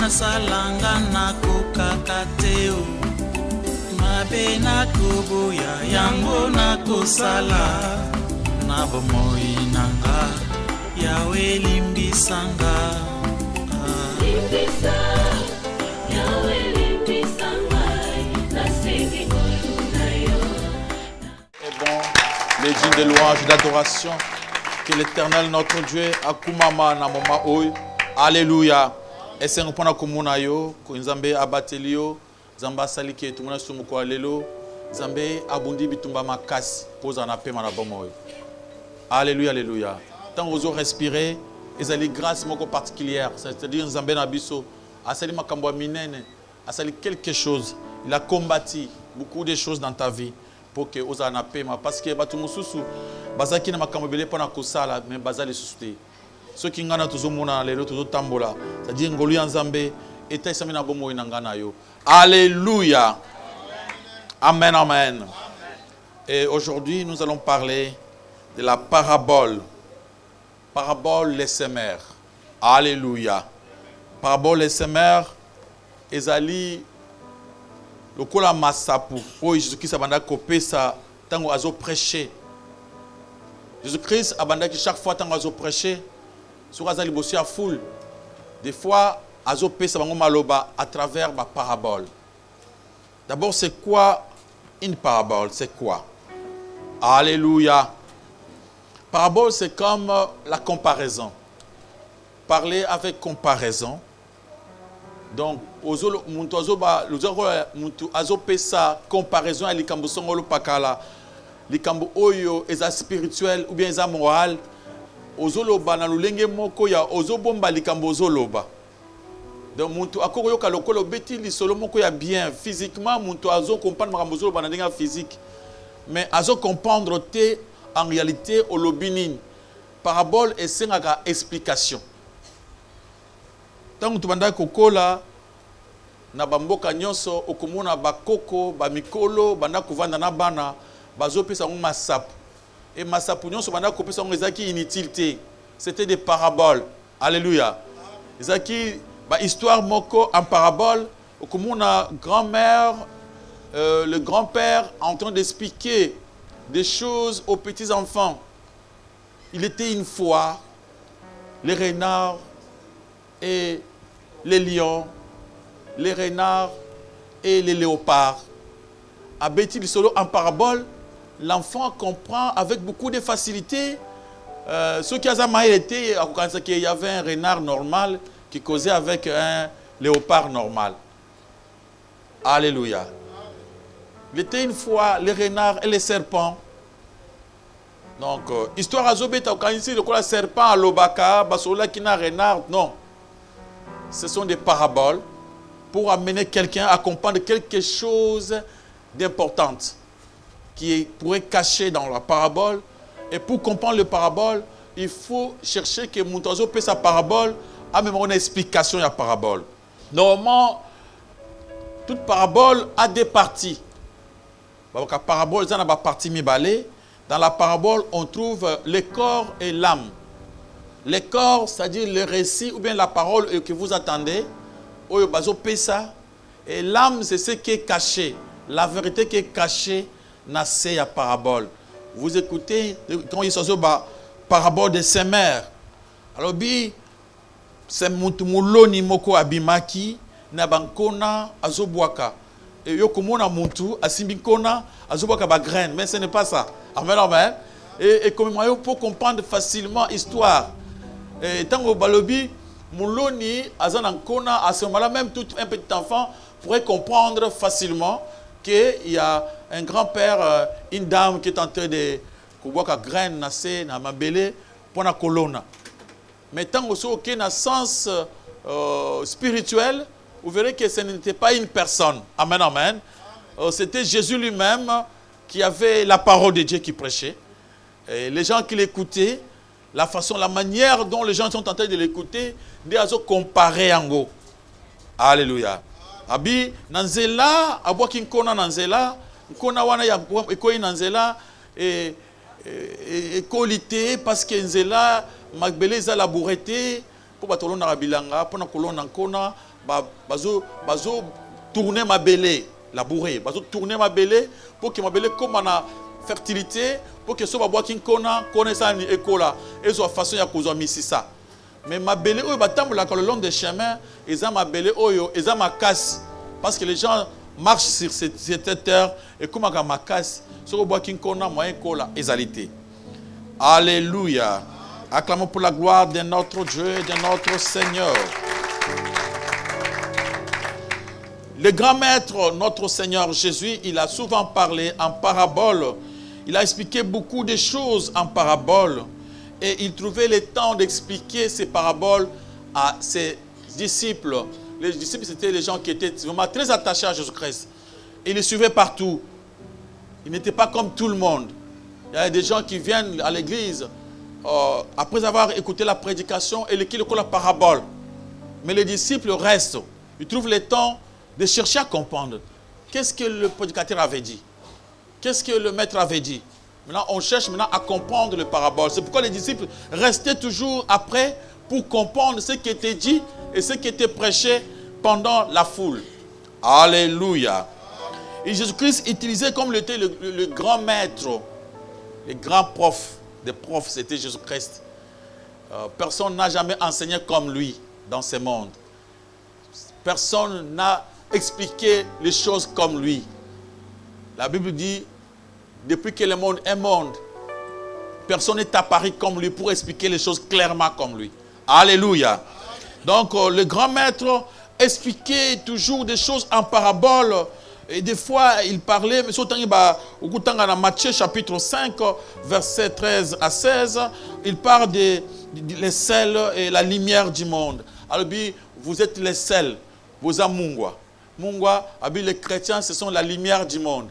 nasalanga nakokaka te o mabe nakoboya yango nakosala na bomoi nanga yawe limbisanga limbisa yawe limbisanga nasengi koluna yo. Et bon, les dignes de louange et d'adoration que l'Éternel notre Dieu akumama na mama oy. Alléluia. Et c'est un point à yo, Nzambe abatelio, Zamba salike tout monde sur moko lelo, Nzambe abundi bitumba makasi, pose en appel na bomoy. Alléluia, alléluia. Tant vous respirer, ils ont grâce moko particulière, c'est-à-dire Nzambe na biso, asali makambo minene, asali quelque chose, il a combattu beaucoup de choses dans ta vie pour que vous en appel parce que batu mususu bazaki na makambo belé pona kosala mais bazali susute. Ceux qui ngana tuzomona lelo tuzotambola c'est-à-dire ngolu ya Nzambe eta isami na bomo inangana yo. Alléluia. Amen, amen. Et aujourd'hui nous allons parler de la parabole les semeurs. Alléluia. Parabole les semeurs ezali lokola masapu oyo Jésus-Christ abanda kopesa tango azo prêcher. Jésus-Christ abanda ki chaque fois tango azo prêcher sur azali bosi a foule. Des fois, azo pesa bango maloba à travers ma parabole. D'abord, c'est quoi une parabole? C'est quoi? Alléluia. Parabole, c'est comme la comparaison. Parler avec comparaison. Donc, muntu azo pesa comparaison à likambo songolo pakala. Likambo oyo eza spirituel ou bien eza moral. Ozoloba na lulenge moko ya ozobomba likambo ozoloba. Donc muntu akoko yoka lokolo beti lisolo moko ya bien physiquement muntu azo comprendre makambo ozoloba na ndenge physique mais azo comprendre te en réalité olobinin parabole esengaka explication. Tango tubanda kokola na bamboka nyonso okomona bakoko bamikolo banda kovanda na bana bazopesa ngo masapu. Et Massapunion, inutilité. C'était des paraboles. Alléluia. Zaki, histoire moko en parabole, comme on a grand-mère, le grand-père en train d'expliquer des choses aux petits-enfants. Il était une fois les renards et les lions, les renards et les léopards. À Betty du Solo en parabole, l'enfant comprend avec beaucoup de facilité. Ce qui a été, il y avait un renard normal qui causait avec un léopard normal. Alléluia. Il était une fois les renards et les serpents. Donc, histoire à Zobeta, quand ici, le serpent à l'obaka, basola qui n'a renard, non. Ce sont des paraboles pour amener quelqu'un à comprendre quelque chose d'important qui pourrait cacher dans la parabole. Et pour comprendre la parabole, il faut chercher que Moutazo peut sa parabole a même une explication de la parabole. Normalement, toute parabole a des parties. Dans la parabole, dans la partie mibalé, dans la parabole, on trouve le corps et l'âme. Le corps, c'est-à-dire le récit ou bien la parole que vous attendez, et l'âme, c'est ce qui est caché. La vérité qui est cachée dans la parabole. Vous écoutez quand il s'agit de la parabole des semeurs. Alors, c'est Mouloni Moko Abimaki, Nabankona, Azobwaka. Et Yokomona Muntu, Asimbikona, Azobwaka Bagraine. Mais ce n'est pas ça. Amen, amen. Et comme il faut comprendre facilement l'histoire. Et tant que Balobi, Mouloni, Azanankona, à ce moment-là, même tout un petit enfant pourrait comprendre facilement qu'il y a un grand-père, une dame qui est en train de voir la graine nasser dans ma belé pour la colonne. Mais tant que ce qui a un sens spirituel, vous verrez que ce n'était pas une personne. Amen, amen. C'était Jésus lui-même qui avait la parole de Dieu qui prêchait. Et les gens qui l'écoutaient, la façon, la manière dont les gens sont en train de l'écouter, ils ont comparé en go. Alléluia. Abi nanzela abwa kinkona nanzela nkona wana ya ekoi nanzela et qualité parce que nzela magbeleza la bourreté pour batolona bilanga pour na kolona nkona bazo tourner ma belé, labourer, bazo tourner ma belé pour que ma belé comme en fertilité, pour que ce soit bois qui connaisse ça ni écola, et soit façon ya kozo misisa. Mais ma belé oyo batambola le long des chemins, ils ont ma belé oyo, ils ont ma casse parce que les gens marchent sur cette terre et comme ma casse, ce bois qui connaît moyen écola égalité. Alléluia. Acclamons pour la gloire de notre Dieu et de notre Seigneur. Le grand maître, notre Seigneur Jésus, il a souvent parlé en parabole. Il a expliqué beaucoup de choses en parabole. Et il trouvait le temps d'expliquer ces paraboles à ses disciples. Les disciples, c'était les gens qui étaient vraiment très attachés à Jésus-Christ. Ils le suivaient partout. Ils n'étaient pas comme tout le monde. Il y a des gens qui viennent à l'église après avoir écouté la prédication et qui écoutent la parabole. Mais les disciples restent. Ils trouvent le temps de chercher à comprendre. Qu'est-ce que le prédicateur avait dit? Qu'est-ce que le maître avait dit? Maintenant, on cherche maintenant à comprendre le parabole. C'est pourquoi les disciples restaient toujours après pour comprendre ce qui était dit et ce qui était prêché pendant la foule. Alléluia. Et Jésus-Christ utilisait comme était le grand maître, le grand prof. Des profs, c'était Jésus-Christ. Personne n'a jamais enseigné comme lui dans ce monde. Personne n'a expliqué les choses comme lui. La Bible dit, depuis que le monde est monde, personne n'est apparu comme lui pour expliquer les choses clairement comme lui. Alléluia. Donc, le grand maître expliquait toujours des choses en parabole. Et des fois, il parlait, mais surtout dans Matthieu chapitre 5, versets 13 à 16, il parle des sels et la lumière du monde. Alors, vous êtes les sels, vous êtes mungwa. Mungwa, les chrétiens, ce sont la lumière du monde.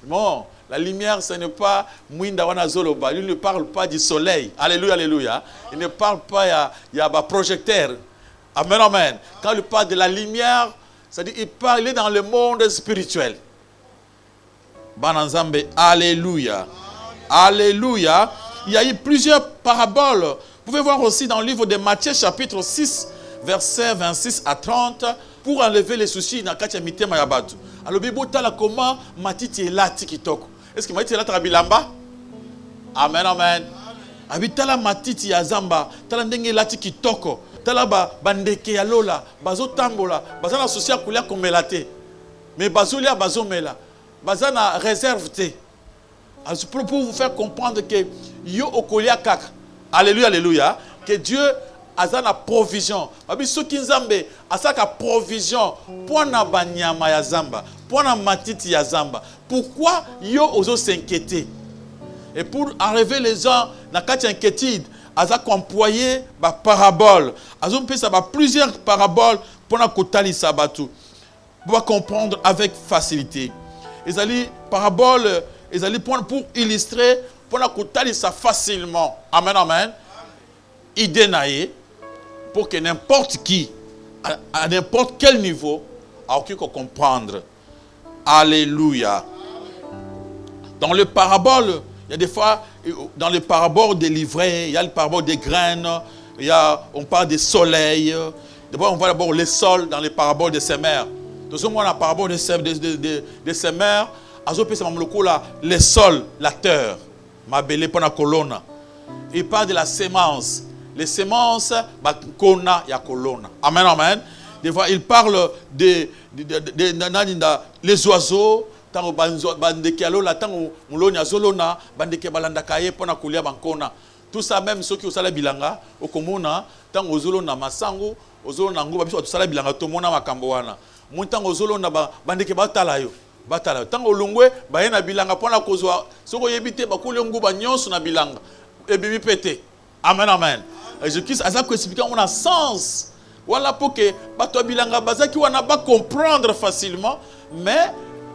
Non, la lumière, ce n'est pas Mwinda wana zoloba. Il ne parle pas du soleil. Alléluia, alléluia. Il ne parle pas, il y a un projecteur. Amen, amen. Quand il parle de la lumière, c'est-à-dire qu'il parle dans le monde spirituel. Bananzambe, alléluia. Alléluia. Il y a eu plusieurs paraboles. Vous pouvez voir aussi dans le livre de Matthieu, chapitre 6, versets 26 à 30, pour enlever les soucis dans Katia Mitema Yabatu. Alors, Bibotala, comment Matiti est là, Tikitoko? Est-ce que Matiti est là, Trabilamba? Amen, amen. Abitala Matiti Yazamba, Talandenge là, Tikitoko. Talaba bandeke ya lola bazo tambola bazana associé kulia komelate mais bazolia bazomela bazana réserve te pour vous faire comprendre que yo okolia kaka. Alléluia, alléluia, que Dieu azana provision babi soki nzambe asaka provision pona banyama ya zamba pona matiti ya zamba. Pourquoi yo ozo s'inquiéter? Et pour enlever les gens na kati inquiétude, Azak employé ba parabole. Azom fait ça plusieurs paraboles pour na kotali sabatu. Pour comprendre avec facilité. Ils allaient parabole, ils allaient pour illustrer pour na kotali ça facilement. Amen, amen. Idée naïe pour que n'importe qui à n'importe quel niveau a pu comprendre. Alléluia. Dans le parabole, il y a des fois, dans les paraboles des livrets, il y a le parabole des graines, on parle des soleils. D'abord, on voit d'abord les sols dans les paraboles des semeurs. Donc, on a la parabole des semeurs, les sols, la terre. Ma belle pour la colonne. Il parle de la sémence. Les semences, il y a colonne. Amen, amen. Des fois, il parle des oiseaux. Tango bandeke alola tango muloni azolona bandeke balandaka ye pona kulia bankona. Tout ça même ceux qui osala bilanga okomona tango ozolona masango ozolona nguba biso tosala bilanga tomona makambo wana. Muntango ozolona bandeke batala yo tango lungwe bayena bilanga pona kozwa soko yebite bakule nguba nyonso na bilanga ebibi pete. Amen, amen. Jésus-Christ a expliqué on a sens. Voilà pour que bato bilanga bazaki wana ba comprendre facilement, mais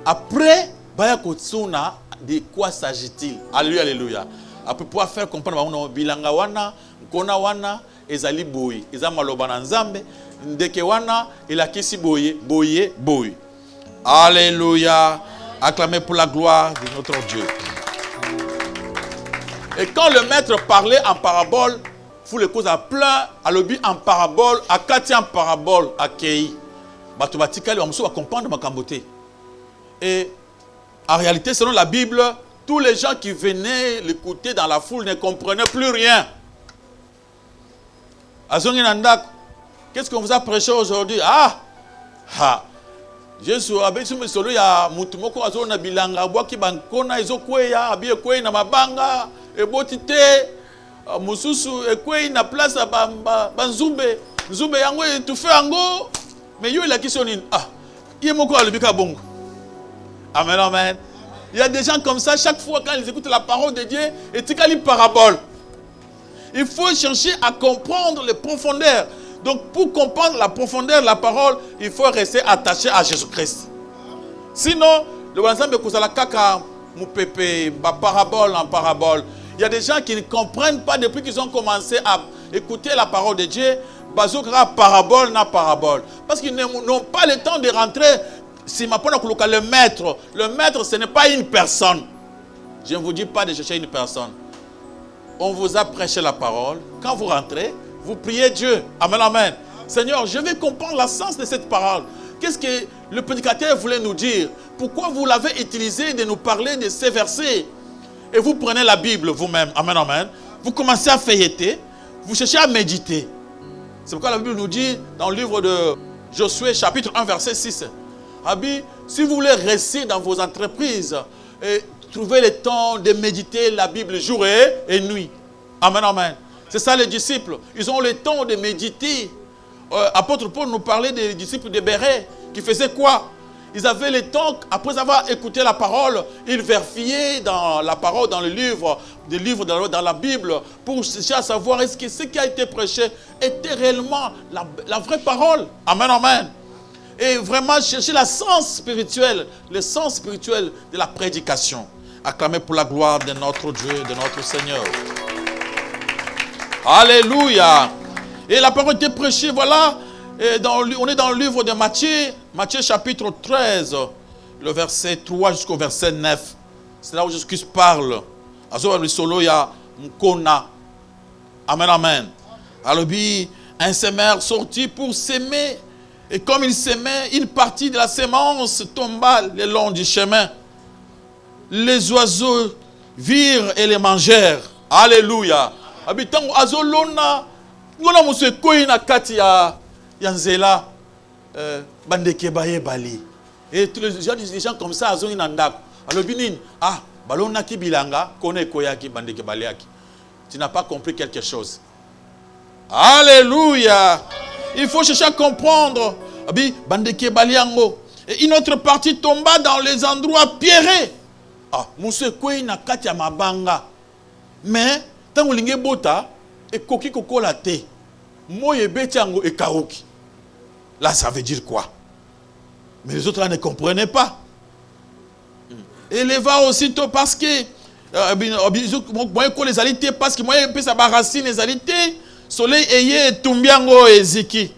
après, de quoi s'agit-il? Alléluia, alléluia. Après pouvoir faire comprendre bilanga wana, kona wana, ezali boye, ezali maloba na nzambe, ndeke wana, elakisi boye, boye, boye. Alléluia. Acclamez pour la gloire de notre Dieu. Et quand le maître parlait en parabole, Vous les causes à plein, à l'objet en parabole, à kati en parabole, à kei. Batobatikali, on va comprendre ma kamboté. Et en réalité, selon la Bible, tous les gens qui venaient l'écouter dans la foule ne comprenaient plus rien. Azongi Nandak, qu'est-ce qu'on vous a prêché aujourd'hui? Jésus a dit que ya mutumoko azona bilanga bwaki bankona ezokwe ya abie kwe na mabanga ebotite mususu ekwe na place banzumbe nzumbe yango etufe yango mais yo la question ni yemoko alobika bongo. Amen, amen. Il y a des gens comme ça, chaque fois quand ils écoutent la parole de Dieu, et tu as une parabole. Il faut chercher à comprendre les profondeurs. Donc pour comprendre la profondeur de la parole, il faut rester attaché à Jésus-Christ. Sinon, le ensemble de la kaka, moupepe, parabole en parabole. Il y a des gens qui ne comprennent pas depuis qu'ils ont commencé à écouter la parole de Dieu, bazokra parabole na parabole. Parce qu'ils n'ont pas le temps de rentrer. Si le maître, ce n'est pas une personne. Je ne vous dis pas de chercher une personne. On vous a prêché la parole. Quand vous rentrez, vous priez Dieu. Amen, amen. Seigneur, je vais comprendre le sens de cette parole. Qu'est-ce que le prédicateur voulait nous dire? Pourquoi vous l'avez utilisé de nous parler de ces versets? Et vous prenez la Bible vous-même. Amen, amen. Vous commencez à feuilleter. Vous cherchez à méditer. C'est pourquoi la Bible nous dit dans le livre de Josué, chapitre 1, verset 6. Si vous voulez rester dans vos entreprises, trouvez le temps de méditer la Bible jour et nuit. Amen, amen. C'est ça les disciples. Ils ont le temps de méditer. Apôtre Paul nous parlait des disciples de Béret qui faisaient quoi? Ils avaient le temps, après avoir écouté la parole, ils vérifiaient dans la parole, dans le livre, dans la Bible, pour chercher à savoir est-ce que ce qui a été prêché était réellement la vraie parole. Amen, amen. Et vraiment chercher le sens spirituel de la prédication. Acclamez pour la gloire de notre Dieu, de notre Seigneur. Alléluia. Et la parole était prêchée, voilà. On est dans le livre de Matthieu, Matthieu chapitre 13, le verset 3 jusqu'au verset 9. C'est là où Jésus-Christ parle. Amen, amen. Alors, un semeur sortit pour s'aimer. Et comme il s'aimait, une partie de la sémence tomba le long du chemin. Les oiseaux virent et les mangèrent. Alléluia. Habitant azolona, ngona musekoi na kati ya nzela bandeke baye bali. Et tous les gens comme ça azoni na ndako. Alors binini, balona ki bilanga, kone koyaki bandeke baliaki. Tu n'as pas compris quelque chose. Alléluia. Il faut chercher à comprendre. Et une autre partie tomba dans les endroits pierrés. Musekoi na kati ya mabanga. Mais tant que bota et koki kokola te. Moye betiango et kaoki. Là ça veut dire quoi? Mais les autres là ne comprenaient pas. Et les va aussitôt parce que moi les alités parce que moi je sa racine les alités. Soleil ayé tumbiango et ziki.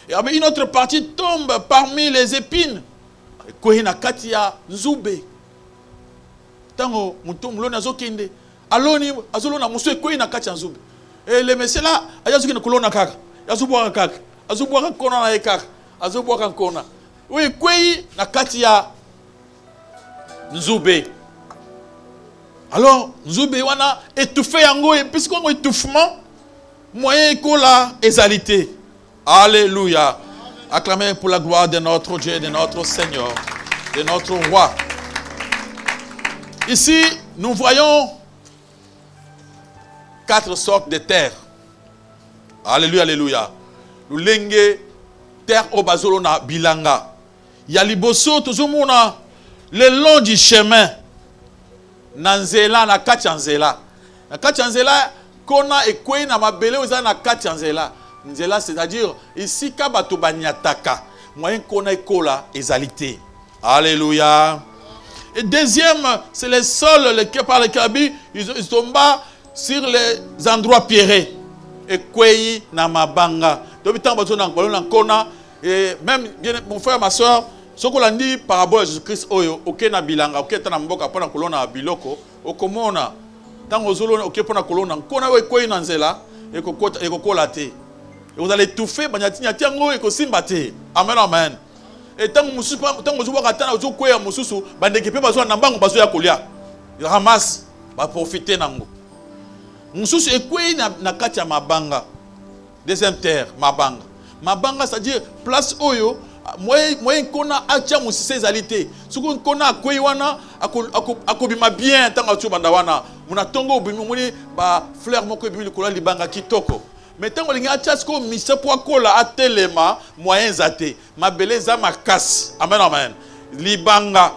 Et une autre partie tombe parmi les épines. Kohina katia nzube. Tango mutum lona zokinde. Aloni azolona muswe kohina katia nzube. Et le monsieur là, ayazuki na kolona kaka. Yazubwa kaka. Azubwa kona na kaka. Azubwa kona. Oui, kohi na katia nzube. Alors, nzube wana étouffé yango et puisqu'on a étouffement, moyen kola exalité. Alléluia. Acclamez pour la gloire de notre Dieu, de notre Seigneur, de notre Roi. Ici, nous voyons 4 sortes de terres. Alléluia, alléluia. Lulenge, terre obazolona bilanga. Yaliboso tozomona le long du chemin. Nanzela na kachanzela. Na kachanzela kona ekwe na mabele oza na kachanzela. Nzela, c'est-à-dire, ici, kabato banyataka, moyen kona ekola ezalité. Alléluia. Et deuxième, c'est les sols par lesquels ils tombent sur les endroits pierrés. Et kwei na mabanga. Donc, tant que na kona, et même, mon frère, ma soeur, ce qu'on a dit par rapport à Jésus-Christ, ok na bilanga, ok na mboka, pona kolona biloko, okomona, tant que zolona, ok pona kolona, kona we kwei na nzela. et kokola te. Et vous allez étouffer, et kosimba te. Amen, amen. Et tant que vous il ramasse, va profiter nango. Mususu ekwe na kati ya mabanga. Deuxième terre, mabanga. Mabanga, c'est-à-dire place oyo, moi kona acha musise ezalité. Suku kona akwe wana akobima bien tanga tu banda wana. Muna tongo obimi muni ba fleur moko ebimi likola libanga kitoko. Mais tant que les gens ont mis ce poids kola à telema moyens athées, ma belle za makasi. Amen, amen. Libanga,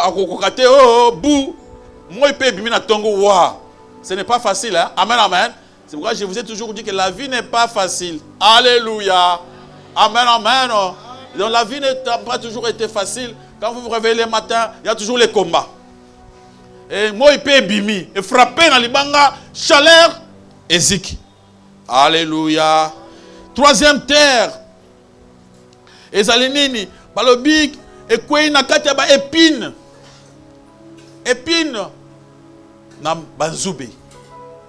akokokate oh bou, moi pe bimina tongo wa. Ce n'est pas facile, hein? Amen, amen. C'est pourquoi je vous ai toujours dit que la vie n'est pas facile. Alléluia. Amen, amen. Donc la vie n'a pas toujours été facile. Quand vous vous réveillez le matin, il y a toujours les combats. Et moi pe bimi, et frapper dans libanga, chaleur et zik. Alléluia. Troisième terre. Ezalinini. Balobik. Ekwe na kati ba épine. Épine. Na banzube.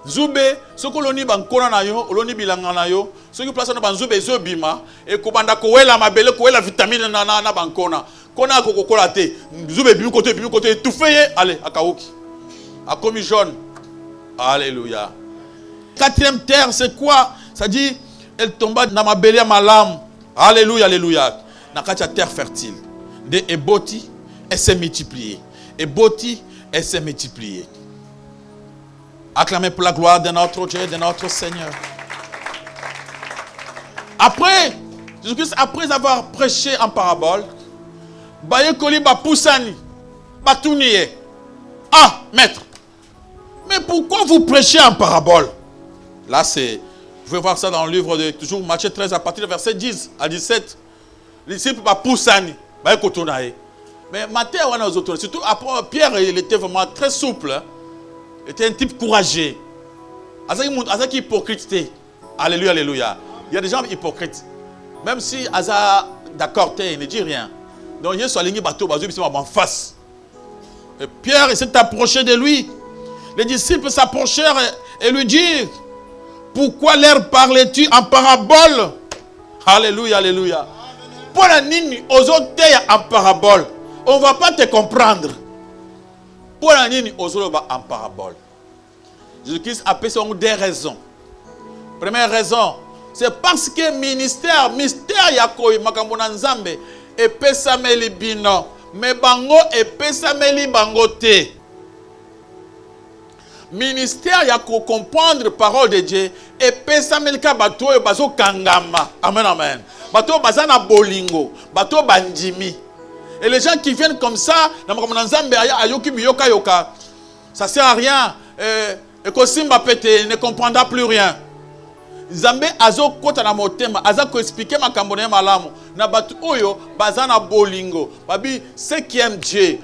Zube. Ce que l'on y bankona na yo. L'on y bilanga na yo. Ce qui place na banzube zo bima. Et kobanda kowela mabele kowela vitamine na bankona. Kona kokokola te. Zube bimi côté étouffé. Allez, akaoki. Akomi jaune. Alléluia. Quatrième terre, c'est quoi? Ça dit, elle tomba dans ma belle malam. Alléluia, alléluia. Dans la terre fertile. De eboti, elle s'est multipliée. Eboti, elle s'est multipliée. Acclamez pour la gloire de notre Dieu, de notre Seigneur. Après, Jésus-Christ, après avoir prêché en parabole, Baye Koli ba poussani, ba touniye. Ah, maître, mais pourquoi vous prêchez en parabole? Là, c'est, vous pouvez voir ça dans le livre de toujours Matthieu 13 à partir du verset 10 à 17. Les disciples ba poussani, ba ekotonae. Mais Matthieu wana autres, surtout après Pierre, il était vraiment très souple. Hein? Il était un type courageux. Azaki hypocrite. Alléluia, alléluia. Il y a des gens hypocrites. Même si Aza d'accord, il ne dit rien. Donc il y a soit ligné bateau, bateau, il en face. Et Pierre s'est approché de lui. Les disciples s'approchèrent et lui dirent: pourquoi leur parlais-tu en parabole? Alléluia, alléluia. Pour la nini, aux autres en parabole, on ne va pas te comprendre. Pour la nini, aux autres en parabole. Jésus-Christ a appelé des raisons. Première raison, c'est parce que mystère yakoi makamona nzambe et pesameli bino, mais bango et pesameli bangote. Ministère ya ko comprendre parole de Dieu et pesamelika bato e bazo kangama. Amen, amen. Bato bazana bolingo, bato bandimi. Et les gens qui viennent comme ça, ça sert à rien. Et Kosimba pete ne comprendra plus rien. Zambé azo kota na motema, aza ko expliquer ma kambone malamu. Na batu oyo bazana bolingo. Babi, ceux qui aiment Dieu.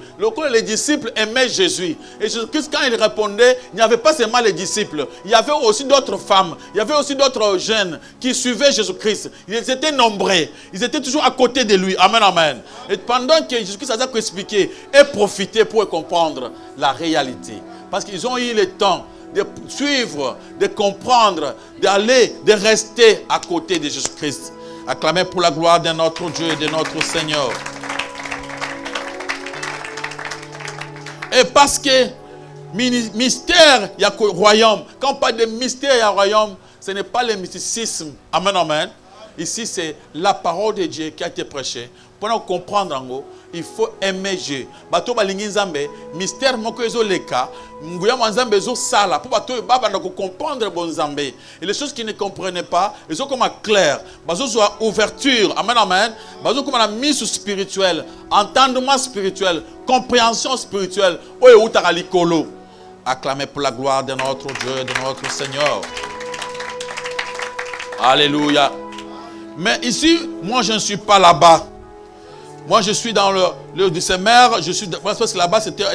Les disciples aimaient Jésus. Et Jésus-Christ, quand il répondait, il n'y avait pas seulement les disciples. Il y avait aussi d'autres femmes. Il y avait aussi d'autres jeunes qui suivaient Jésus-Christ. Ils étaient nombreux. Ils étaient toujours à côté de lui. Amen, amen. Et pendant que Jésus-Christ a expliqué et profité pour comprendre la réalité. Parce qu'ils ont eu le temps de suivre, de comprendre, d'aller, de rester à côté de Jésus-Christ. Acclamez pour la gloire de notre Dieu et de notre Seigneur. Et parce que mystère, il y a le royaume. Quand on parle de mystère, il y a le royaume, ce n'est pas le mysticisme. Amen, amen. Ici, c'est la parole de Dieu qui a été prêchée. Pour comprendre, il faut aimer Dieu. Bato balingi nzambe, mystère moko ezo leka, nguya nzambe ezo sala pour bato baba na comprendre bon nzambe. Et les choses qu'ils ne comprenaient pas, ils ont comme clair. Bazo soit ouverture, amen amen. Bazo comme la mise spirituelle, entendement spirituel, compréhension spirituelle. Oyo utaka likolo. Acclamez pour la gloire de notre Dieu, de notre Seigneur. Alléluia. Mais ici, moi je ne suis pas là-bas. Moi, je suis dans le de ces mers. Je suis parce que là-bas, c'était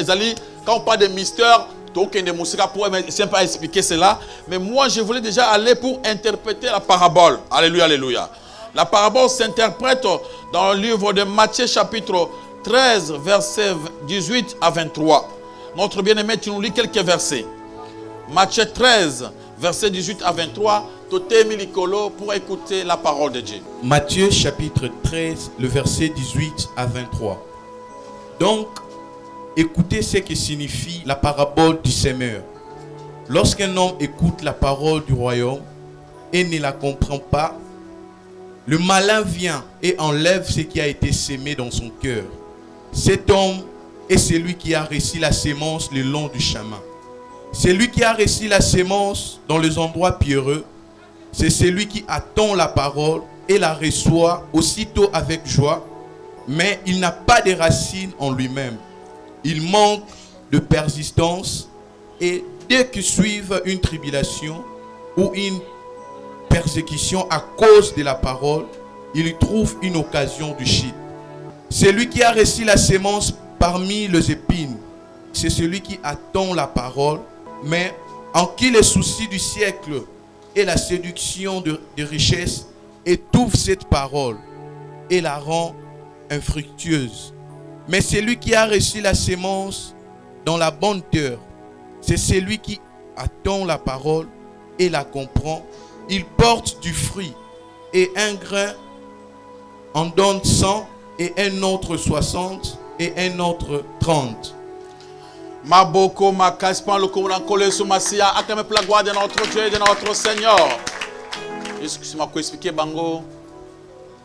quand on parle de mystère, aucun de Moussika pourrait pas expliquer cela. Mais moi, je voulais déjà aller pour interpréter la parabole. Alléluia, alléluia. La parabole s'interprète dans le livre de Matthieu, chapitre 13, versets 18 à 23. Notre bien-aimé, tu nous lis quelques versets. Matthieu 13, versets 18 à 23. totemi likolo pour écouter la parole de Dieu. Matthieu chapitre 13, le verset 18 à 23. Donc, écoutez ce que signifie la parabole du semeur. Lorsqu'un homme écoute la parole du royaume et ne la comprend pas, le malin vient et enlève ce qui a été semé dans son cœur. Cet homme est celui qui a reçu la sémence le long du chemin. Celui qui a reçu la sémence dans les endroits pierreux, c'est celui qui attend la parole et la reçoit aussitôt avec joie, mais il n'a pas de racines en lui-même. Il manque de persistance et dès que suivent une tribulation ou une persécution à cause de la parole, il trouve une occasion de chute. Celui qui a reçu la sémence parmi les épines, c'est celui qui attend la parole, mais en qui les soucis du siècle et la séduction de richesses étouffent cette parole et la rend infructueuse. Mais celui qui a reçu la sémence dans la bonne terre, c'est celui qui attend la parole et la comprend. Il porte du fruit, et un grain en donne 100, et un autre 60, et un autre 30. Maboko makaspan le komuna kole sumasia akame pour la gloire de notre Dieu et de notre Seigneur. Excusez-moi pour expliquer bango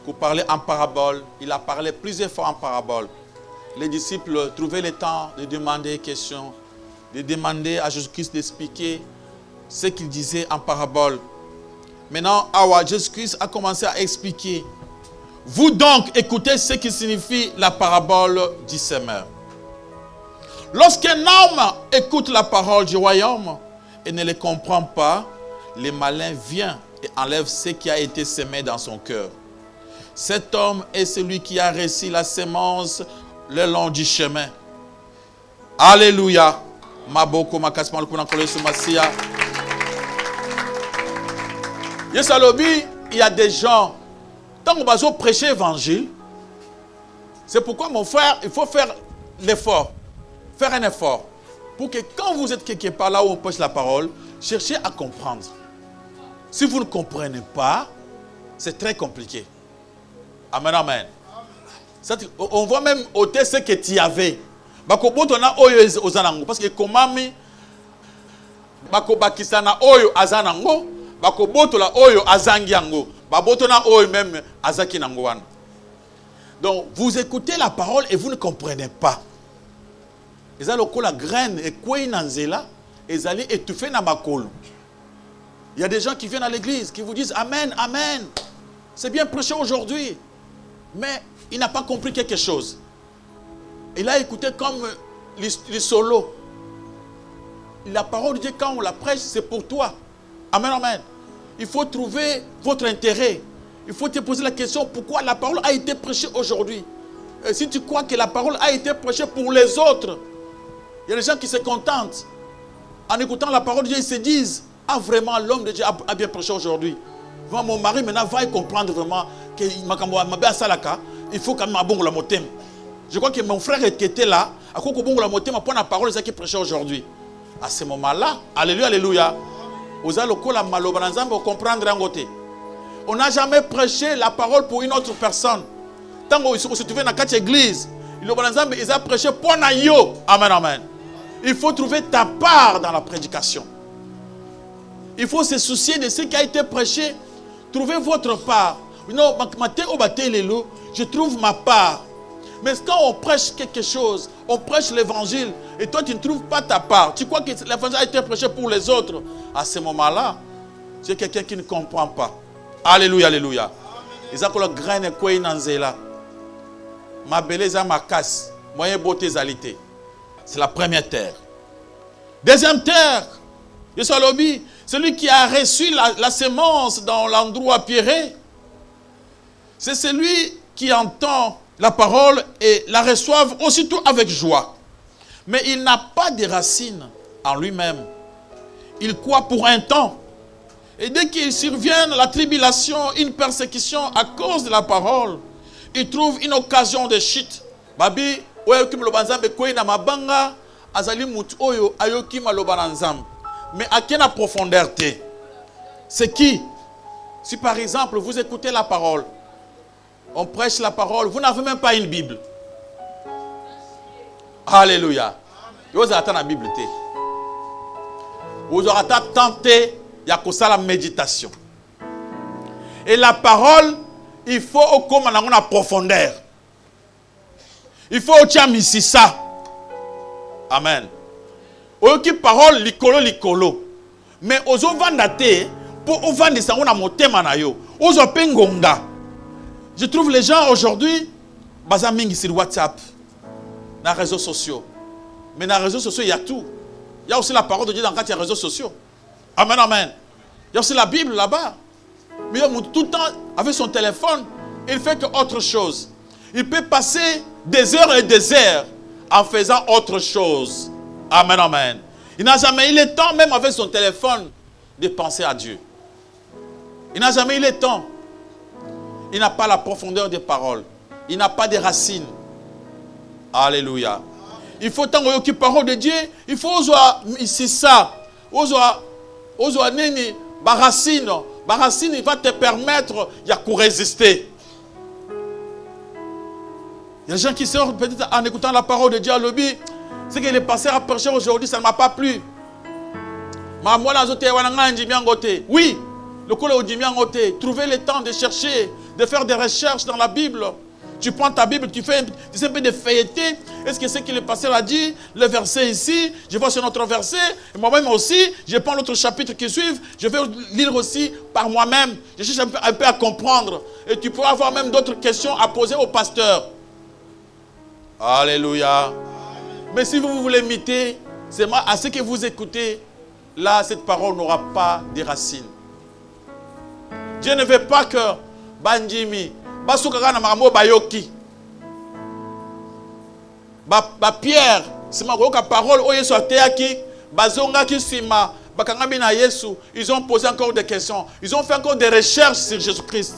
pour parler en parabole. Il a parlé plusieurs fois en parabole. Les disciples trouvaient le temps de demander des questions, de demander à Jésus-Christ d'expliquer ce qu'il disait en parabole. Maintenant, Jésus-Christ a commencé à expliquer. Vous donc écoutez ce qui signifie la parabole du semeur. Lorsqu'un homme écoute la parole du royaume et ne le comprend pas, le malin vient et enlève ce qui a été semé dans son cœur. Cet homme est celui qui a reçu la sémence le long du chemin. Alléluia. Maboko makasma lukuna kole sumasia. Yesalobi, il y a des gens, tant qu'on va prêcher l'évangile, c'est pourquoi mon frère, il faut faire l'effort. Faire un effort. Pour que quand vous êtes quelque part là où on prêche la parole, cherchez à comprendre. Si vous ne comprenez pas, c'est très compliqué. Amen, amen. On voit même ôter ce que tu avais. Parce que comment bakisana oyo azanango bakobotola oyo azangi yango babotona oyo même azaki nango wana. Donc vous écoutez la parole et vous ne comprenez pas. Ils ont la graine et quoi nanzela ils allaient étouffer na makolo. Il y a des gens qui viennent à l'église qui vous disent amen, amen. C'est bien prêché aujourd'hui. Mais il n'a pas compris quelque chose. Il a écouté comme les solos. La parole de Dieu, quand on la prêche, c'est pour toi. Amen, amen. Il faut trouver votre intérêt. Il faut te poser la question, pourquoi la parole a été prêchée aujourd'hui? Si tu crois que la parole a été prêchée pour les autres, il y a des gens qui se contentent. En écoutant la parole de Dieu, ils se disent, ah vraiment, l'homme de Dieu a bien prêché aujourd'hui. Mon mari maintenant va comprendre vraiment que il faut quand même abonner la motem. Je crois que mon frère qui était là, à quoi qu'on la motem pour la parole qui prêchait aujourd'hui. À ce moment-là, alléluia, alléluia. Vous allez comprendre un côté. On n'a jamais prêché la parole pour une autre personne. Tant qu'on se trouve dans quatre églises, ils ont prêché pour Nayo. Amen, amen. Il faut trouver ta part dans la prédication. Il faut se soucier de ce qui a été prêché. Trouvez votre part. Non, je trouve ma part. Mais quand on prêche quelque chose, on prêche l'évangile, et toi tu ne trouves pas ta part, tu crois que l'évangile a été prêché pour les autres, à ce moment-là, tu es quelqu'un qui ne comprend pas. Alléluia, alléluia. Ils ont le grain de quoi nanzela. Ma beleza ma casse, moyen beauté zalité. C'est la première terre. Deuxième terre, Yesalobi, celui qui a reçu la sémence dans l'endroit pierré, c'est celui qui entend la parole et la reçoivent aussitôt avec joie. Mais il n'a pas de racines en lui-même. Il croit pour un temps. Et dès qu'il survient la tribulation, une persécution à cause de la parole, il trouve une occasion de chute. Babi, mais à quelle profondeur? C'est qui? Si par exemple, vous écoutez la parole, on prêche la parole, vous n'avez même pas une Bible. Alléluia. Vous avez la Bible. Vous aurez tenté, il y a ça la méditation. Et la parole, il faut au commun en profondeur. Il faut au tcham ici ça. Amen. Au qui parole likolo. Mais aux vendate pour au vendre ça on a monté manayo. Aux pengonga. Je trouve les gens aujourd'hui basaming sur WhatsApp, dans les réseaux sociaux. Mais dans les réseaux sociaux il y a tout. Il y a aussi la parole de Dieu dans les réseaux sociaux. Amen, amen. Il y a aussi la Bible là-bas. Mais tout le temps, avec son téléphone, il fait que autre chose. Il peut passer des heures et des heures en faisant autre chose. Amen, amen. Il n'a jamais eu le temps, même avec son téléphone, de penser à Dieu. Il n'a jamais eu le temps. Il n'a pas la profondeur des paroles. Il n'a pas de racines. Alléluia. Il faut tant que parole de Dieu, il faut ici ça. Ozoa neni, baracine, il va te permettre de résister. Il y a des gens qui sortent peut-être en écoutant la parole de Dieu à l'objet. C'est qu'il est passé à prêcher aujourd'hui, ça ne m'a pas plu. Oui, le col est trouver le temps de chercher, de faire des recherches dans la Bible. Tu prends ta Bible, tu fais un peu de feuilleter. Est-ce que c'est que le pasteur a dit, le verset ici, je vois sur notre verset, et moi-même aussi, je prends l'autre chapitre qui suit, je vais lire aussi par moi-même. Je cherche un peu à comprendre. Et tu peux avoir même d'autres questions à poser au pasteur. Alléluia. Mais si vous voulez imiter, c'est à ce que vous écoutez, là, cette parole n'aura pas de racines. Dieu ne veut pas que Banjimi, Basukaka na maramo bayoki. Pierre, c'est ma parole, o Yesu ateaki, bazonga ki sima, bakangabi na Yesu, ils ont posé encore des questions. Ils ont fait encore des recherches sur Jésus-Christ.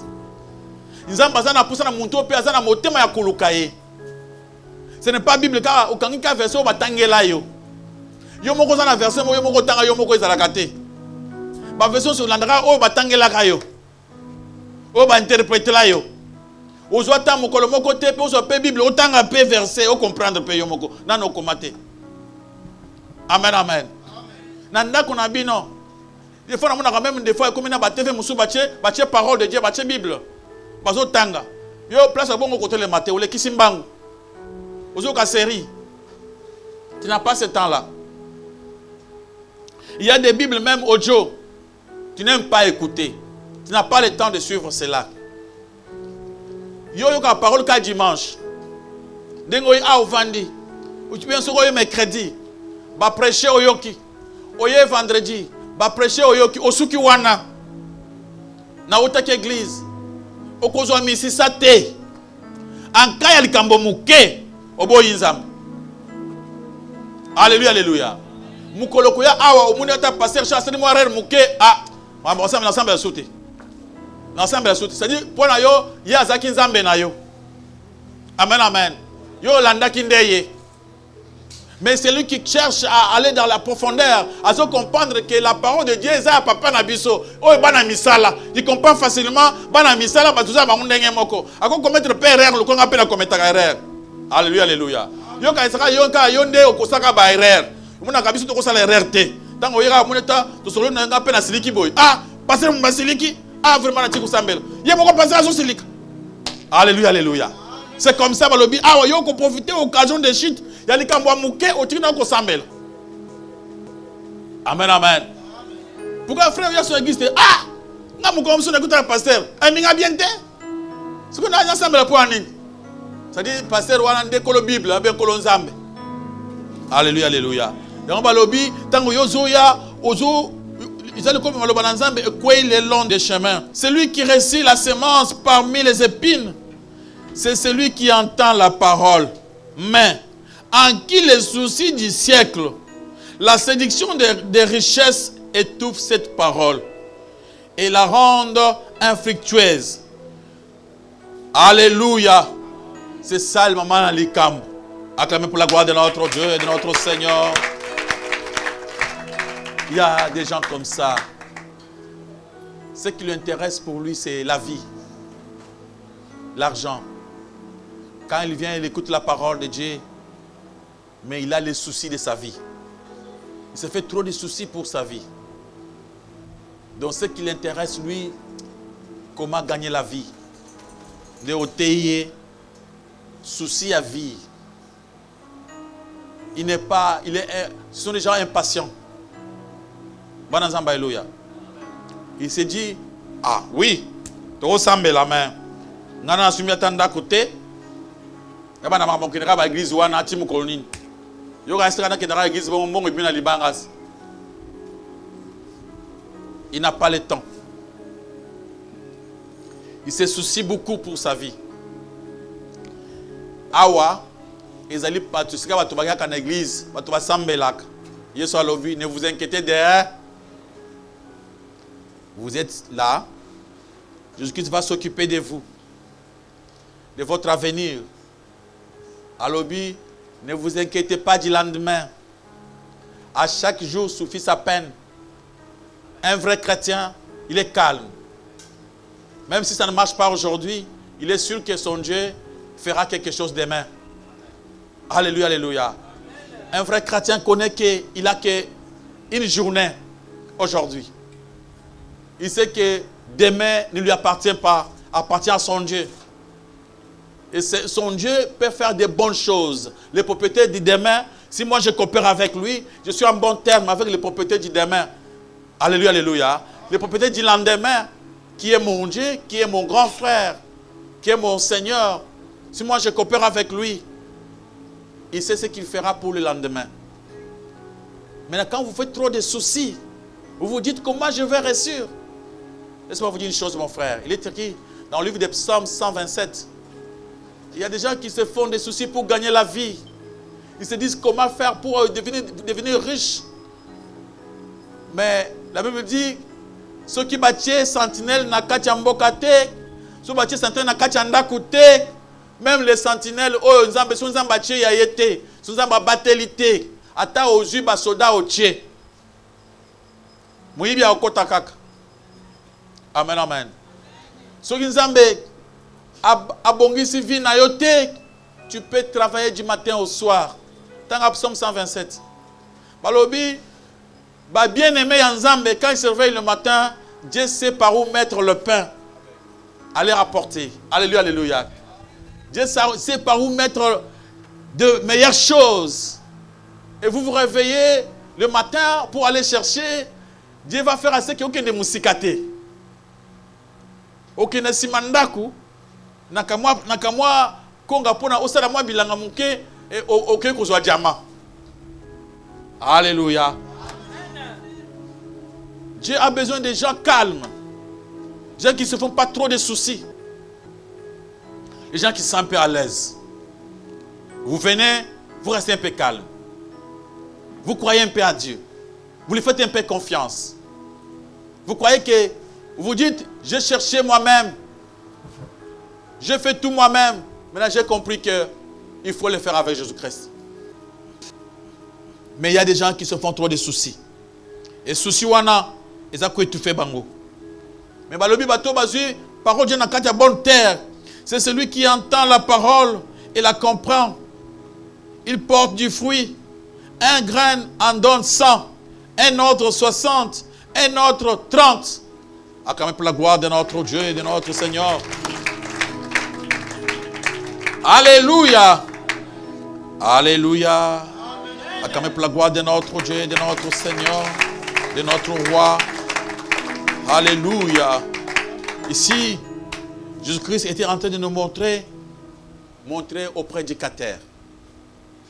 Ils ont basé na poussa na muntu pe azana motema ya kulukaye. Ce n'est pas Bible car okangika verset o batangela yo. Yo moko za na verset mo yo moko tanga yo moko ezalaka te. Ba version sur l'andra o batangela ka yo. O ba interpréter la yo. Ozwa ta mokolo moko te pe ozwa pe Bible otanga pe verset o comprendre pe yo moko nano komate. Amen, amen. Nanda qu'on a dit non. Des fois, on a quand même des fois comme on a TV musu bache parole de Dieu, bache Bible. Bazo tanga. Yo place bon côté le matin ou le kisimbangu. Ozo ka série. Tu n'as pas ce temps-là. Il y a des Bibles même audio. Tu n'aimes pas écouter. Tu n'as pas le temps de suivre cela. Yo ka parole ka dimanche. Dengo a ovandi. Ou tu viens sur le mercredi. Ba prêcher au yoki. Oye vendredi. Ba prêcher au yoki. Osuki wana. Na otaki église. Okozwa misi sate. Anka ya likambo muke. Obo inzam. Alléluia, alléluia. Mukoloko ya awa omuni ata passer chasse ni moire muke. Ah. Ma ensemble l'ensemble sauté. L'ensemble sauté. C'est-à-dire pour na yo ya zaki nzambe na yo. Amen, amen. Yo landa kindeye. Mais c'est lui qui cherche à aller dans la profondeur, à se comprendre que la parole de Dieu est à papa nabiso. Oh, bana misala. Il comprend facilement. Bana misala, ba tuza ba mundenge moko. Ako commettre erreur, le konga pena commettre erreur. Alléluia, alléluia. Yo ka isaka yo ka yonde okosaka ba erreur. Muna kabiso to kosala erreur te. Tango yeka muneta to solo na nga pena siliki boy. Ah, passer mon basiliki. Ah, vraiment na tiku sambela. Ye moko passer aso silika. Alléluia, alléluia. C'est comme ça, balobi. Ah, yo ko profiter occasion de chute. Yali kambwa muke otina ko sambela. Amen, amen. Pourquoi frère ya so existe? Ah! Nga muko mso na kuta pasteur. Eh minga bien te. Ce qu'on a ya sambela pour ani. Ça dit pasteur wana ndekolo Bible, bien kolo nzambe. Alléluia, alléluia. Donc balobi tango yo zoya ozo ils allaient comme maloba nzambe et le long des chemins. Celui qui récit la semence parmi les épines, c'est celui qui entend la parole. Mais en qui les soucis du siècle, la séduction des richesses étouffe cette parole et la rend infructueuse. Alléluia. C'est ça le moment dans les camps. Acclamez pour la gloire de notre Dieu et de notre Seigneur. Il y a des gens comme ça. Ce qui lui intéresse pour lui, c'est la vie, l'argent. Quand il vient, il écoute la parole de Dieu, mais il a les soucis de sa vie. Il se fait trop de soucis pour sa vie. Donc ce qui l'intéresse, lui, comment gagner la vie. De ôter, souci à vie. Ce sont des gens impatients. Il s'est dit, ah oui, tu ressembles la main. Nana assume attendre à côté. Il n'a pas le temps. Il se soucie beaucoup pour sa vie. Awa, ils allaient pas tout ce qu'il y a en église, ne vous inquiétez de. Vous êtes là. Jésus-Christ va s'occuper de vous, de votre avenir. À l'objet, ne vous inquiétez pas du lendemain. À chaque jour suffit sa peine. Un vrai chrétien, il est calme. Même si ça ne marche pas aujourd'hui, il est sûr que son Dieu fera quelque chose demain. Alléluia, alléluia. Un vrai chrétien connaît qu'il n'a qu'une journée aujourd'hui. Il sait que demain ne lui appartient pas, appartient à son Dieu. Et son Dieu peut faire des bonnes choses. Les propriétaires du demain, si moi je coopère avec lui, je suis en bon terme avec les propriétaires du demain. Alléluia, alléluia. Les propriétaires du lendemain, qui est mon Dieu, qui est mon grand frère, qui est mon Seigneur. Si moi je coopère avec lui, il sait ce qu'il fera pour le lendemain. Maintenant, quand vous faites trop de soucis, vous vous dites comment je vais réussir. Laisse-moi vous dire une chose, mon frère. Il est écrit dans le livre des Psaumes 127. Il y a des gens qui se font des soucis pour gagner la vie. Ils se disent comment faire pour devenir riche. Mais la Bible dit, ceux qui bâtissent sentinelle n'a qu'à t'embocate, ceux qui bâtissent sentinelle n'a qu'à t'endakute, même les sentinelles, oh, ils ont besoin de bâtir yayete, ils ont battelité, ata ozu ba soda otie. Muibi a okotakaka. Amen, amen. Ceux qui ont abongisi vie na yote, tu peux travailler du matin au soir. Dans Psaume 127. Balobi, bah bien aimé Yanzambe, quand il se réveille le matin, Dieu sait par où mettre le pain. Allez rapporter. Alléluia, alléluia. Dieu sait par où mettre de meilleures choses. Et vous vous réveillez le matin pour aller chercher. Dieu va faire assez qu'il n'y ait aucun de moussikaté. Aucun de simandaku. Nakamwa konga pona osala mwa bilanga muke et aucun kozwa diamant. Alléluia. Dieu a besoin de gens calmes. Des gens qui ne se font pas trop de soucis. Les gens qui sont un peu à l'aise. Vous venez, vous restez un peu calme. Vous croyez un peu à Dieu. Vous lui faites un peu confiance. Vous croyez que vous dites, j'ai cherché moi-même. J'ai fait tout moi-même. Maintenant, j'ai compris qu'il faut le faire avec Jésus-Christ. Mais il y a des gens qui se font trop de soucis. Et soucis wana, ils ont étouffé bango. Mais balobi bato bazui, parole Dieu n'a qu'à bonne terre. C'est celui qui entend la parole et la comprend. Il porte du fruit. Un grain en donne 100, un autre 60, un autre 30. Acclamez pour la gloire de notre Dieu et de notre Seigneur. Alléluia. Alléluia. Acclamez pour la gloire de notre Dieu et de notre Seigneur, de notre roi. Alléluia. Ici, Jésus-Christ était en train de nous montrer aux prédicateurs.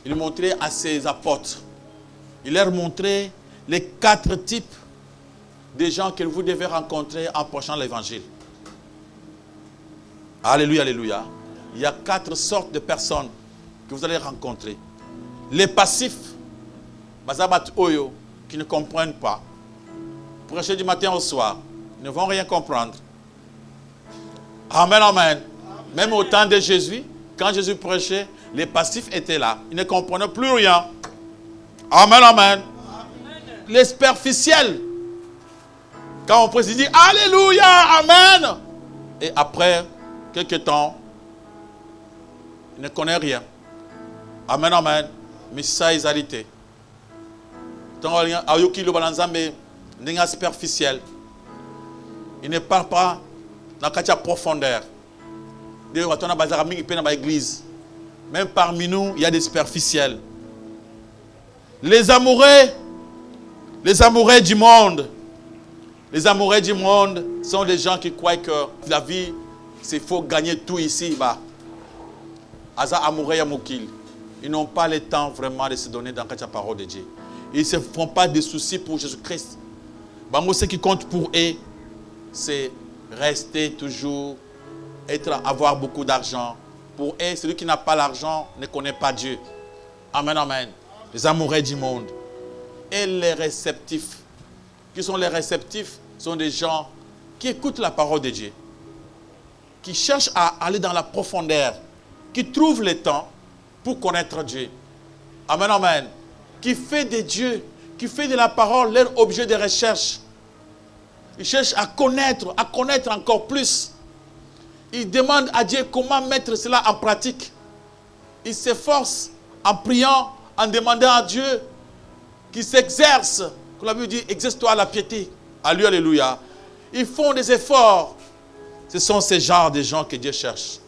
Il montrait à ses apôtres. Il leur montrait les 4 types de gens que vous devez rencontrer en prêchant l'évangile. Alléluia, alléluia. Il y a 4 sortes de personnes que vous allez rencontrer. Les passifs, bazabat oyo, qui ne comprennent pas. Prêcher du matin au soir, ils ne vont rien comprendre. Amen, amen. Même au temps de Jésus, quand Jésus prêchait, les passifs étaient là. Ils ne comprenaient plus rien. Amen, amen. Les superficiels. Quand on prie, il dit Alléluia, Amen. Et après quelques temps, il ne connaît rien. Amen, Amen. Mais ça, ils arrêtent. Superficiel. Il ne parle pas dans la profondeur. Même parmi nous, il y a des superficiels. Les amoureux du monde. Les amoureux du monde sont des gens qui croient que la vie, c'est faut gagner tout ici. Ils n'ont pas le temps vraiment de se donner dans la parole de Dieu. Ils ne se font pas de soucis pour Jésus-Christ. Ce qui compte pour eux, c'est rester toujours, avoir beaucoup d'argent. Pour eux, celui qui n'a pas l'argent ne connaît pas Dieu. Amen, amen. Les amoureux du monde. Et les réceptifs. Qui sont les réceptifs? Sont des gens qui écoutent la parole de Dieu. Qui cherchent à aller dans la profondeur. Qui trouvent le temps pour connaître Dieu. Amen, amen. Qui fait de Dieu, qui fait de la parole leur objet de recherche. Ils cherchent à connaître encore plus. Ils demandent à Dieu comment mettre cela en pratique. Ils s'efforcent en priant, en demandant à Dieu qu'il s'exerce. Comme la Bible dit, exerce-toi à la piété. Alléluia. Ils font des efforts. Ce sont ces genres de gens que Dieu cherche.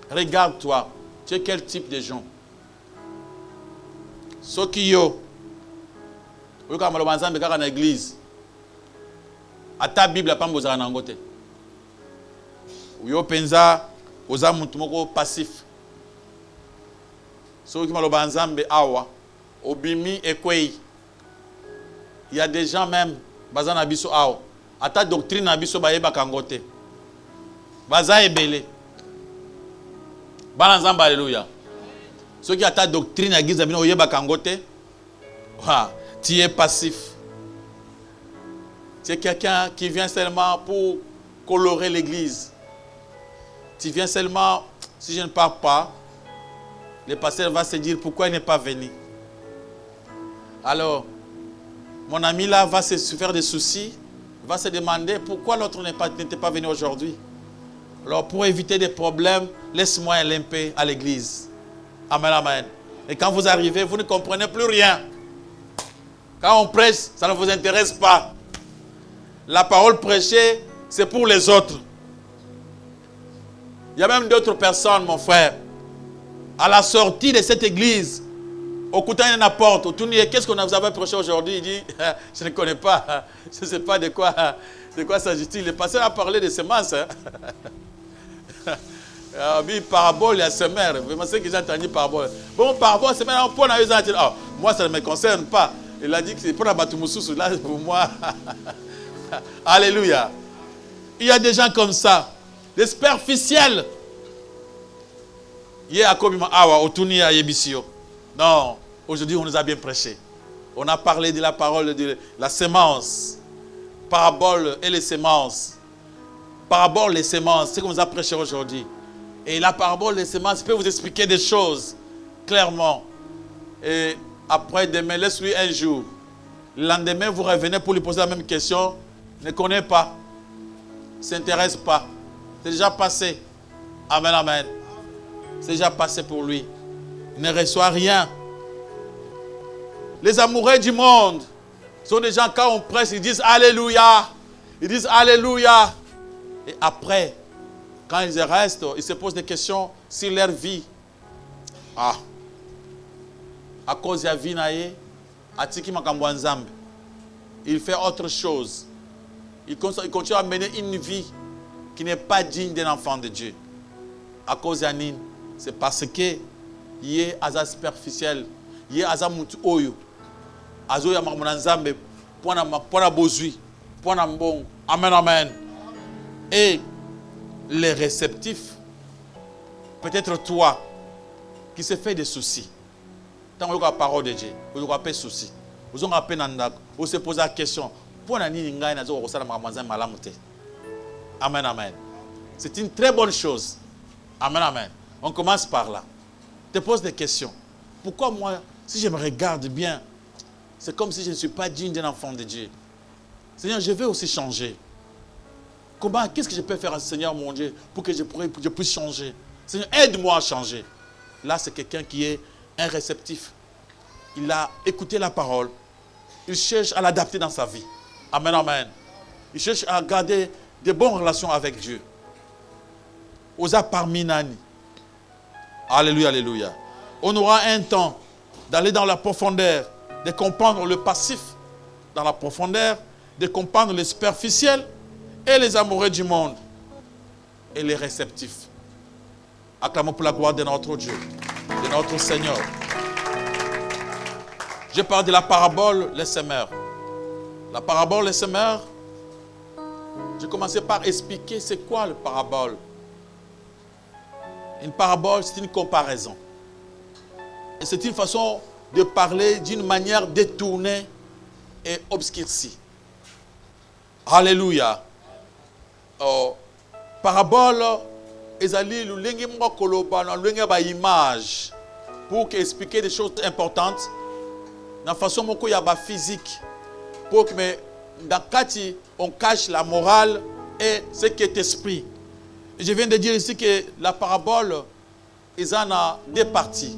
Regarde-toi. Tu es quel type de gens? Ceux qui yo. Vous avez dans l'église. À ta Bible, il n'y a pas de Bible. Vous pensa oza muntu moko passif. Ceux qui m'ont dit awa obimi ekwei. Il y a des gens même bazana biso awa. Ata doctrine abiso ba yeba kangote. Baza ebele. Balanzamba alléluia. Ceux qui ont ta doctrine à l'église abino yeba kangote. Tu es passif. Tu es quelqu'un qui vient seulement pour colorer l'église. Tu viens seulement, si je ne pars pas, le pasteur va se dire pourquoi il n'est pas venu. Alors, mon ami là va se faire des soucis, va se demander pourquoi l'autre n'était pas venu aujourd'hui. Alors, pour éviter des problèmes, laisse-moi aller un peu à l'église. Amen, amen. Et quand vous arrivez, vous ne comprenez plus rien. Quand on prêche, ça ne vous intéresse pas. La parole prêchée, c'est pour les autres. Il y a même d'autres personnes, mon frère. À la sortie de cette église, au coup de la porte, qu'est-ce qu'on vous avait prêché aujourd'hui? Il dit, je ne connais pas, je ne sais pas de quoi s'agit-il. Le pasteur a parlé de semences. Parabole, il y a semeur. Vraiment, c'est que j'ai entendu parabole. Bon, parabole, semeur, moi, ça ne me concerne pas. Il a dit que c'est pour la Batoumoussou, là, pour moi. Alléluia. Il y a des gens comme ça. Des superficiels. Non, aujourd'hui on nous a bien prêché. On a parlé de la parole de la sémence. Parabole et les sémences. Parabole, les sémences, c'est ce qu'on nous a prêché aujourd'hui. Et la parabole, les sémences, peut vous expliquer des choses clairement. Et après, demain, laisse-lui un jour. Le lendemain, vous revenez pour lui poser la même question. Ne connaît pas. Ne s'intéresse pas. C'est déjà passé. Amen, amen. C'est déjà passé pour lui. Il ne reçoit rien. Les amoureux du monde sont des gens, quand on presse, ils disent Alléluia. Ils disent Alléluia. Et après, quand ils restent, ils se posent des questions sur leur vie. À cause de la vie, il fait autre chose. Il continue à mener une vie qui n'est pas digne d'un enfant de Dieu. À cause de Nine, c'est parce que il est assez superficiel, il est assez mutu oyo, azo ya mamunanzambe, pona bozui, pona bon, amen amen. Et les réceptifs, peut-être toi, qui se fait des soucis, tant que vous avez la parole de Dieu, vous n'avez pas de soucis, vous avez pas de vous se posez la question, pona nini ngai nazo kosala mamunanzambe malamu te. Amen, amen. C'est une très bonne chose. Amen, amen. On commence par là. Te pose des questions. Pourquoi moi, si je me regarde bien, c'est comme si je ne suis pas digne d'un enfant de Dieu. Seigneur, je vais aussi changer. Comment, qu'est-ce que je peux faire, Seigneur mon Dieu, pour que je puisse changer? Seigneur, aide-moi à changer. Là, c'est quelqu'un qui est un réceptif. Il a écouté la parole. Il cherche à l'adapter dans sa vie. Amen, amen. Il cherche à garder de bonnes relations avec Dieu. Osa parmi nani. Alléluia, alléluia. On aura un temps d'aller dans la profondeur, de comprendre le passif dans la profondeur, de comprendre les superficiels et les amoureux du monde et les réceptifs. Acclamons pour la gloire de notre Dieu, de notre Seigneur. Je parle de la parabole les semeurs. La parabole les semeurs, je commençais par expliquer c'est quoi la parabole. Une parabole, c'est une comparaison. Et c'est une façon de parler d'une manière détournée et obscurcie. Alléluia. Parabole, ezali lulengi mwa koloba na lulengi ba image pour expliquer des choses importantes. Na façon moko ya ba physique pour que dans kati on cache la morale et ce qui est esprit. Et je viens de dire ici que la parabole ils en a deux parties.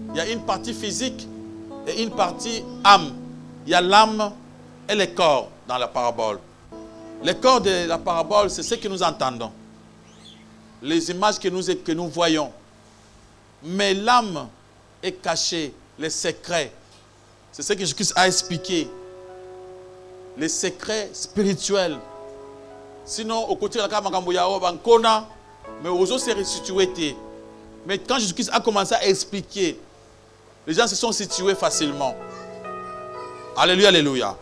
Il y a une partie physique et une partie âme. Il y a l'âme et le corps dans la parabole. Le corps de la parabole, c'est ce que nous entendons. Les images que nous voyons. Mais l'âme est cachée, les secrets. C'est ce que Jésus a expliqué. Les secrets spirituels. Sinon, au côté de la Kamakamboya, mais aux autres, c'est resitué. Mais quand Jésus-Christ a commencé à expliquer, les gens se sont situés facilement. Alléluia, alléluia.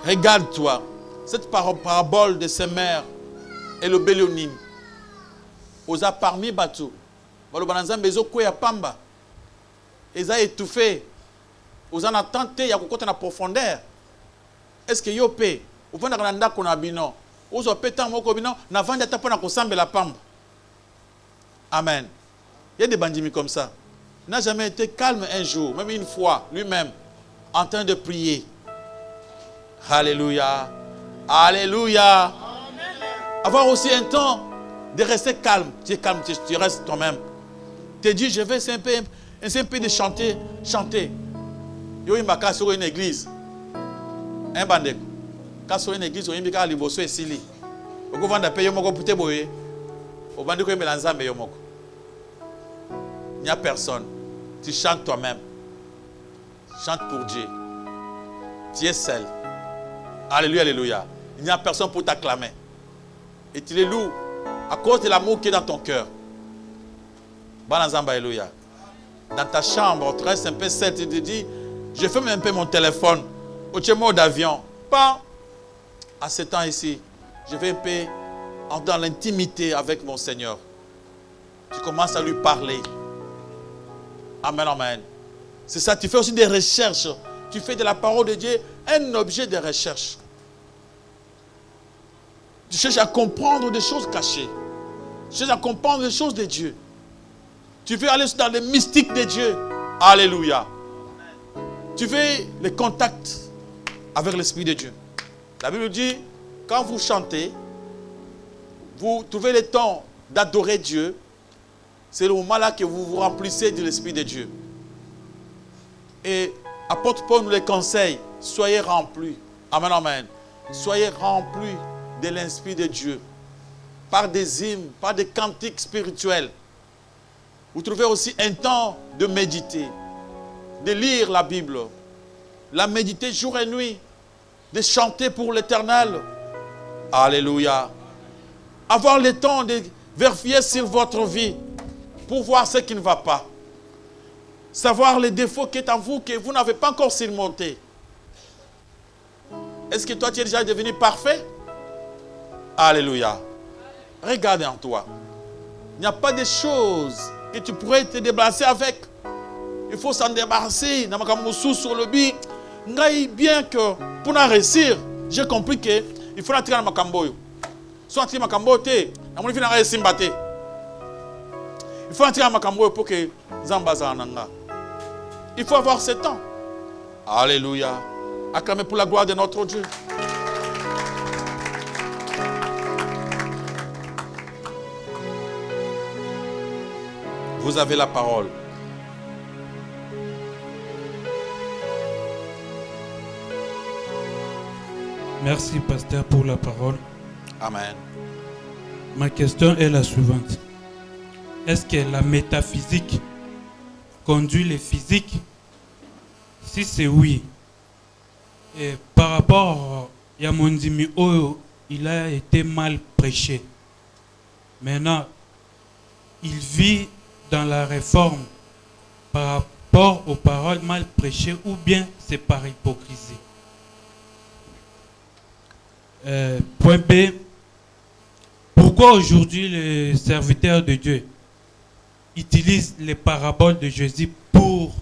Regarde-toi. Cette parabole de ces mères et le béléonime. Osa parmi Batou. Balobananza bezo kwe ya pamba. Eza étouffé. Osa na tenté ya kokota na profondeur. Est-ce que yo pe? Ovanda kana ndako na bino. Ozo pe tant moko bino na vanda ta pona kosambe la pamba. Amen. Il y a des bandits comme ça. Il n'a jamais été calme un jour, même une fois, lui-même, en train de prier. Alléluia. Alléluia. Amen. Avoir aussi un temps de rester calme. Tu es calme, tu restes toi-même. Tu dis, je vais essayer un peu de chanter. Chanter. Yo imaka sur une église. Un bandeko. Quand sur une église, on imaka liboso et sili. Oko vanda pe yo moko pute boye. Au bandeko yembe lanzambe yo moko. Il n'y a personne. Tu chantes toi-même. Chante pour Dieu. Tu es seul. Alléluia, alléluia. Il n'y a personne pour t'acclamer. Et tu les loues à cause de l'amour qui est dans ton cœur. Banazamba, alléluia. Dans ta chambre, tu restes un peu seul. Tu te dis, je ferme un peu mon téléphone. Au mode d'avion. Pas à ce temps ici. Je vais un peu dans l'intimité avec mon Seigneur. Tu commences à lui parler. Amen, amen. C'est ça, tu fais aussi des recherches. Tu fais de la parole de Dieu un objet de recherche. Tu cherches à comprendre des choses cachées. Tu cherches à comprendre des choses de Dieu. Tu veux aller dans les mystiques de Dieu. Alléluia. Tu veux les contacts avec l'Esprit de Dieu. La Bible dit, quand vous chantez, vous trouvez le temps d'adorer Dieu. C'est le moment là que vous vous remplissez de l'Esprit de Dieu. Et apôtre Paul nous les conseille, soyez remplis. Amen, amen. Soyez remplis de l'Esprit de Dieu. Par des hymnes, par des cantiques spirituels. Vous trouvez aussi un temps de méditer, de lire la Bible, la méditer jour et nuit, de chanter pour l'Éternel. Alléluia. Avoir le temps de vérifier sur votre vie pour voir ce qui ne va pas. Savoir les défauts qui sont en vous, que vous n'avez pas encore surmontés. Est-ce que toi, tu es déjà devenu parfait? Alléluia. Regarde en toi. Il n'y a pas de choses que tu pourrais te débarrasser avec. Il faut s'en débarrasser. Sur le but, bien que pour réussir, j'ai compris qu'il faut entrer dans ma camboyo. Soit entrer dans ma camboyo, il faut entrer dans ma camboyo pour que Zambaza nanga. Il faut avoir ce temps. Alléluia. Acclamez pour la gloire de notre Dieu. Vous avez la parole. Merci, pasteur, pour la parole. Amen. Ma question est la suivante. Est-ce que la métaphysique conduit les physiques? Si c'est oui, et par rapport à Yamondimi Oyo, il a été mal prêché. Maintenant, il vit dans la réforme par rapport aux paroles mal prêchées ou bien c'est par hypocrisie. Point B. Pourquoi aujourd'hui les serviteurs de Dieu utilisent les paraboles de Jésus pour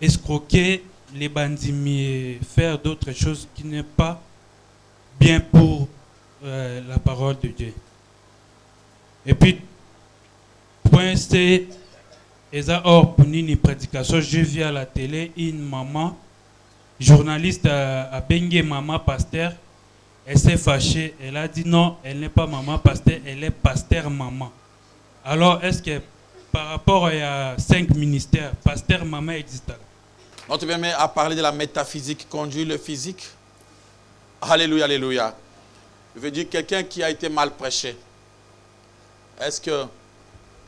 escroquer les bandits et faire d'autres choses qui n'est pas bien pour la parole de Dieu? Et puis, point C. Eza or pour une prédication, je vis à la télé une maman, journaliste à Bengue, maman pasteur. Elle s'est fâchée, elle a dit non, elle n'est pas maman pasteur, elle est pasteur maman. Alors, est-ce que par rapport à 5 ministères, pasteur maman existe? Notre bien-aimé a parlé de la métaphysique conduit le physique. Alléluia, alléluia. Je veux dire quelqu'un qui a été mal prêché. Est-ce que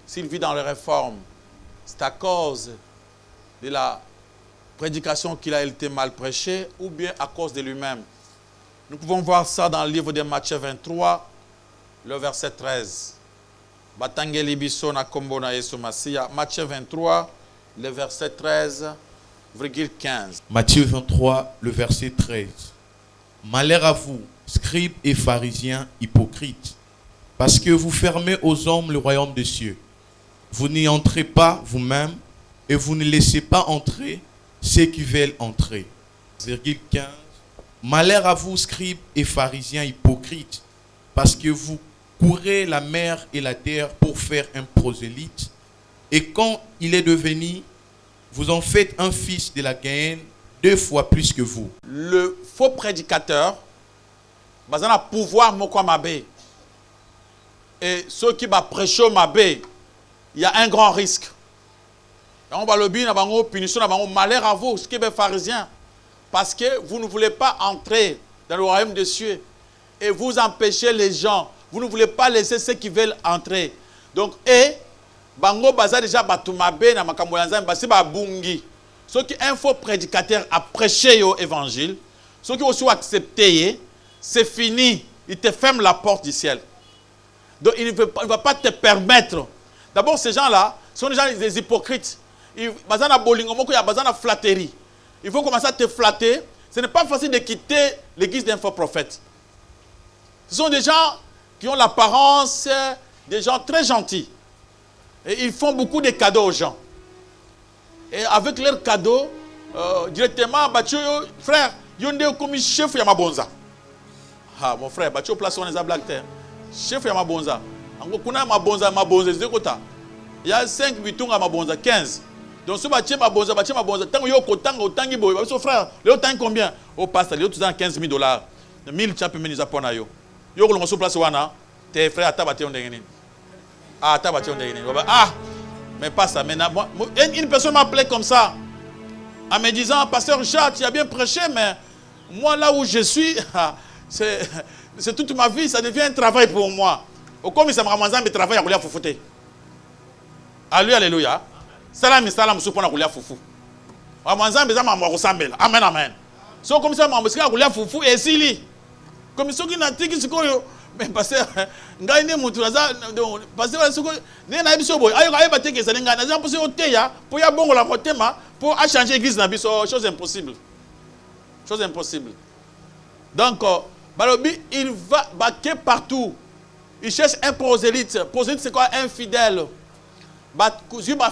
s'il vit dans les réformes, c'est à cause de la prédication qu'il a été mal prêché ou bien à cause de lui-même? Nous pouvons voir ça dans le livre de Matthieu 23, le verset 13. Matthieu 23, le verset 13,15. Matthieu 23, le verset 13. Malheur à vous, scribes et pharisiens hypocrites, parce que vous fermez aux hommes le royaume des cieux. Vous n'y entrez pas vous-même et vous ne laissez pas entrer ceux qui veulent entrer. Virgule 15. Malheur à vous, scribes et pharisiens hypocrites, parce que vous courez la mer et la terre pour faire un prosélyte, et quand il est devenu, vous en faites un fils de la Guéhenne 2 fois plus que vous. Le faux prédicateur, il a pouvoir moko mabe. Et ceux qui va prêcher mabe, il y a un grand risque. On va le bien, malheur à vous, scribes et pharisiens, parce que vous ne voulez pas entrer dans le royaume des cieux et vous empêchez les gens. Vous ne voulez pas laisser ceux qui veulent entrer. Donc, bango baza déjà batumabe na makambo ya nzambe basi ba bungi. Ceux qui un faux prédicateur a prêché l'évangile, ceux qui aussi accepté, c'est fini. Il te ferme la porte du ciel. Donc, il ne va pas te permettre. D'abord, ces gens-là sont des gens des hypocrites. Ils bazana bolingo moko ya bazana flatterie. Il faut commencer à te flatter. Ce n'est pas facile de quitter l'église d'un faux prophète. Ce sont des gens qui ont l'apparence des gens très gentils. Et ils font beaucoup de cadeaux aux gens. Et avec leurs cadeaux, directement, frère, il y a comme chef Yamabonza. Ah, mon frère, Batio place on les a blagues. Chef Yamabonza. Mabonza, il y a 5 bitons à Mabonza, 15. Donc, ce bâtiment Mabonza, tant que tango, tangi boy, frère, le temps combien? Au pasteur, le temps $15 000. 1000 chapes meni zapona yo. Yo ko longo place wana, tes frères atabate on dengeni. Ah, atabate on dengeni. Ah, mais pas ça. Maintenant, une personne m'a appelé comme ça, en me disant, pasteur Richard, tu as bien prêché, mais moi là où je suis, c'est toute ma vie, ça devient un travail pour moi. Au comme ça me ramène un travail à rouler à foufouter. Alléluia. Salam salam supona rouler à foufou. Ramazan bezama mwa ressemble. Amen amen. So comme ça mwa musika rouler à foufou et sili. Comme ceux qui n'a tiki sikoyo mais pasteur ngai ne mutu naza pasteur sikoyo ne na biso boy ayo ayeba teke ça ngai naza poser oteya pour ya bongo la motema pour a changer église na biso chose impossible. Chose impossible. Donc balobi il va baquer partout. Il cherche un prosélyte. Prosélyte c'est quoi? Un fidèle.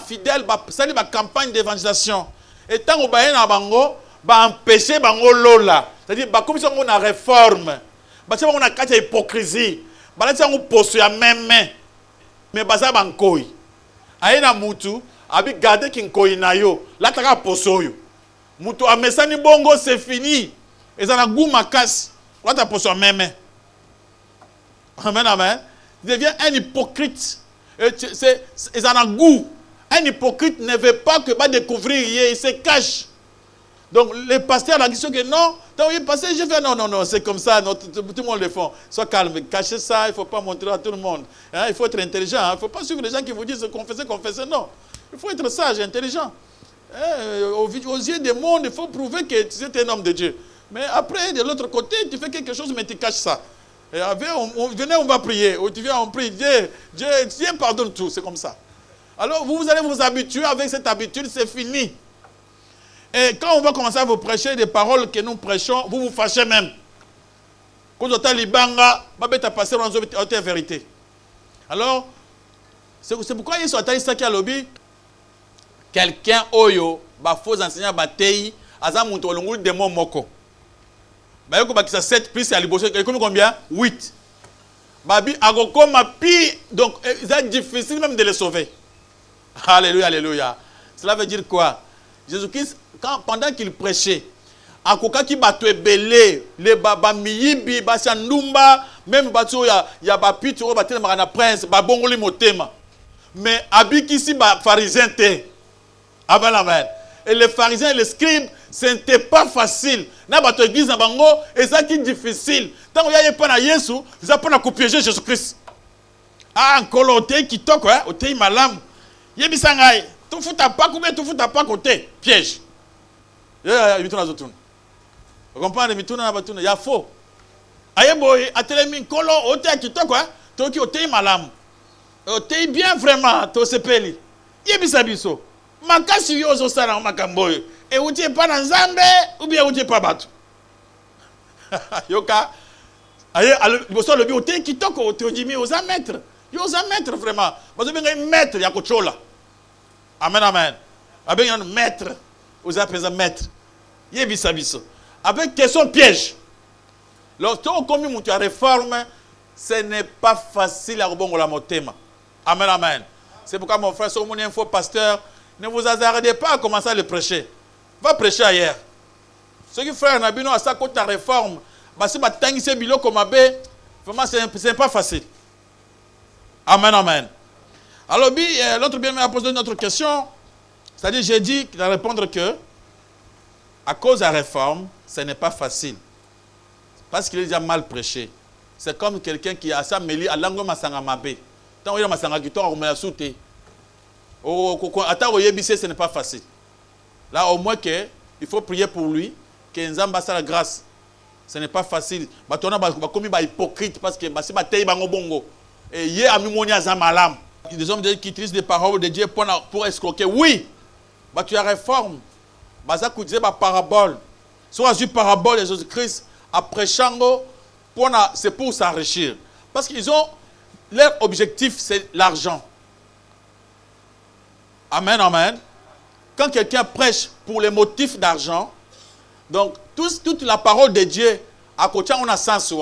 Fidèle, ça la campagne d'évangélisation. Et tant que na bango, empêcher bango lola. C'est-à-dire, comme si on a réforme, on a une hypocrisie, on a poste ya même, mais baza bankoi. Aïna mutu, abi garder kinkoi na yo, la taka poso yo. Mutu amesani bongo, c'est fini. Et ça na goût makasi, la ta poso même. Amen, amen. Il devient un hypocrite. C'est un goût. Un hypocrite ne veut pas que va découvrir, il se cache. Donc les pasteurs la question que non, donc il pasteur, je fais non, c'est comme ça, non, tout le monde le fait. Sois calme, cachez ça, il ne faut pas montrer à tout le monde. Hein, il faut être intelligent, il ne faut pas suivre les gens qui vous disent confessez, non. Il faut être sage, intelligent. Hein, aux yeux du monde, il faut prouver que tu es un homme de Dieu. Mais après, de l'autre côté, tu fais quelque chose, mais tu caches ça. Et venez, on va prier. Ou tu viens, on prie. Dieu pardonne tout, c'est comme ça. Alors, vous allez vous habituer avec cette habitude, c'est fini. Et quand on va commencer à vous prêcher des paroles que nous prêchons, vous vous fâchez même. Quand on t'a libanga, babeta passer dans la vérité. Alors, c'est pourquoi il y a ça qui a lobby. Quelqu'un oyo, faux enseignant batei, azam muto longu démon moko. Bayoko bakisa 7 plus à liboso, combien 8. Babi agoko ma pi, donc c'est difficile même de les sauver. Alléluia, alléluia. Cela veut dire quoi? Jésus-Christ, pendant qu'il prêchait, akoka ki bato ebele, les baba miyibi, basa ndumba, même bato ya bapi tu batele marana prince, babongoli motema. Mais abiki si ba pharisien te. Amen, amen. Et les pharisiens et les scribes, ce n'était pas facile. Na bato église na bango, et ça qui est difficile. Tant qu'il y a pas na Yesu, ils apprennent à copiéger Jésus-Christ. Ah, encore l'auté qui toque, hein, auté malam. Yebisangai, tout fout à pas combien tout fout à pas côté piège. Vous comprenez, il y a faux. Ayeboy, atelemi kolo auté qui toque, hein, toki auté malam. Auté bien vraiment, to sepeli. Yebisabiso. Makasi yozo sana makamboyo. Et vous n'êtes pas dans Zambé ou bien vous n'êtes pas battu. Yoka. Aye, vous savez le bioté qui toque au théodimi aux maîtres. Aux maîtres vraiment. Vous avez un maître, il y a quelque chose là. Amen, amen. Avec un maître, vous avez un maître. Yebisabiso. Avec question piège. Lorsqu'on commis une réforme, ce n'est pas facile à rebondir la motema. Amen, amen. C'est pourquoi mon frère, sur mon info pasteur, ne vous hasardez pas à commencer à le prêcher. Va prêcher ailleurs. Ceux qui frère Nabino à sa côté de la réforme, si vous bilo comme abbé, vraiment c'est pas facile. Amen, amen. Alors, l'autre bien-aimé a posé une autre question. C'est-à-dire, j'ai dit qu'il va répondre que, à cause de la réforme, ce n'est pas facile. Parce qu'il est déjà mal prêché. C'est comme quelqu'un qui a sa mêlée à l'angle masanga mabé. Tant qu'il y a masanga qui tombe, on met la soute. Ce n'est pas facile. Là, au moins, il faut prier pour lui, que Nzamba sa la grâce. Ce n'est pas facile. On a commis des hypocrites parce que c'est un bongo. Et il y a des hommes qui utilisent des paroles de Dieu pour escroquer. Oui, tu as réforme. Tu as des paraboles. Soit une parabole de Jésus-Christ, après Chango, c'est pour s'enrichir. Parce qu'ils ont, leur objectif, c'est l'argent. Amen, amen. Quand quelqu'un prêche pour les motifs d'argent, donc toute la parole de Dieu, à côté, on a sens.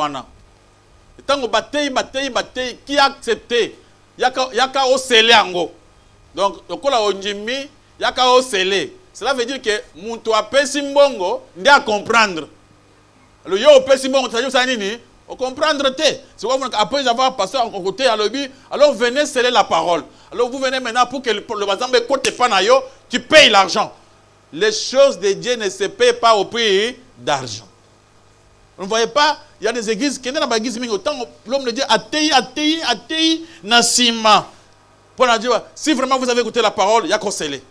Tant que bataille, qui a accepté, il y a qu'à osciller en gros. Donc, il y a qu'à osciller. Cela veut dire que mon toit pesimbongo, il à comprendre. Le yo pesimbongo, ça veut dire on comprendre. C'est pourquoi après avoir passé en côté à l'objet, alors venez sceller la parole. Alors vous venez maintenant pour que le bazambe côté panayo, tu payes l'argent. Les choses de Dieu ne se paient pas au prix d'argent. Vous ne voyez pas, il y a des églises qui sont dans l'église, mais autant l'homme de Dieu attei, nasima. Pour dire, si vraiment vous avez écouté la parole, il y a qu'à sceller.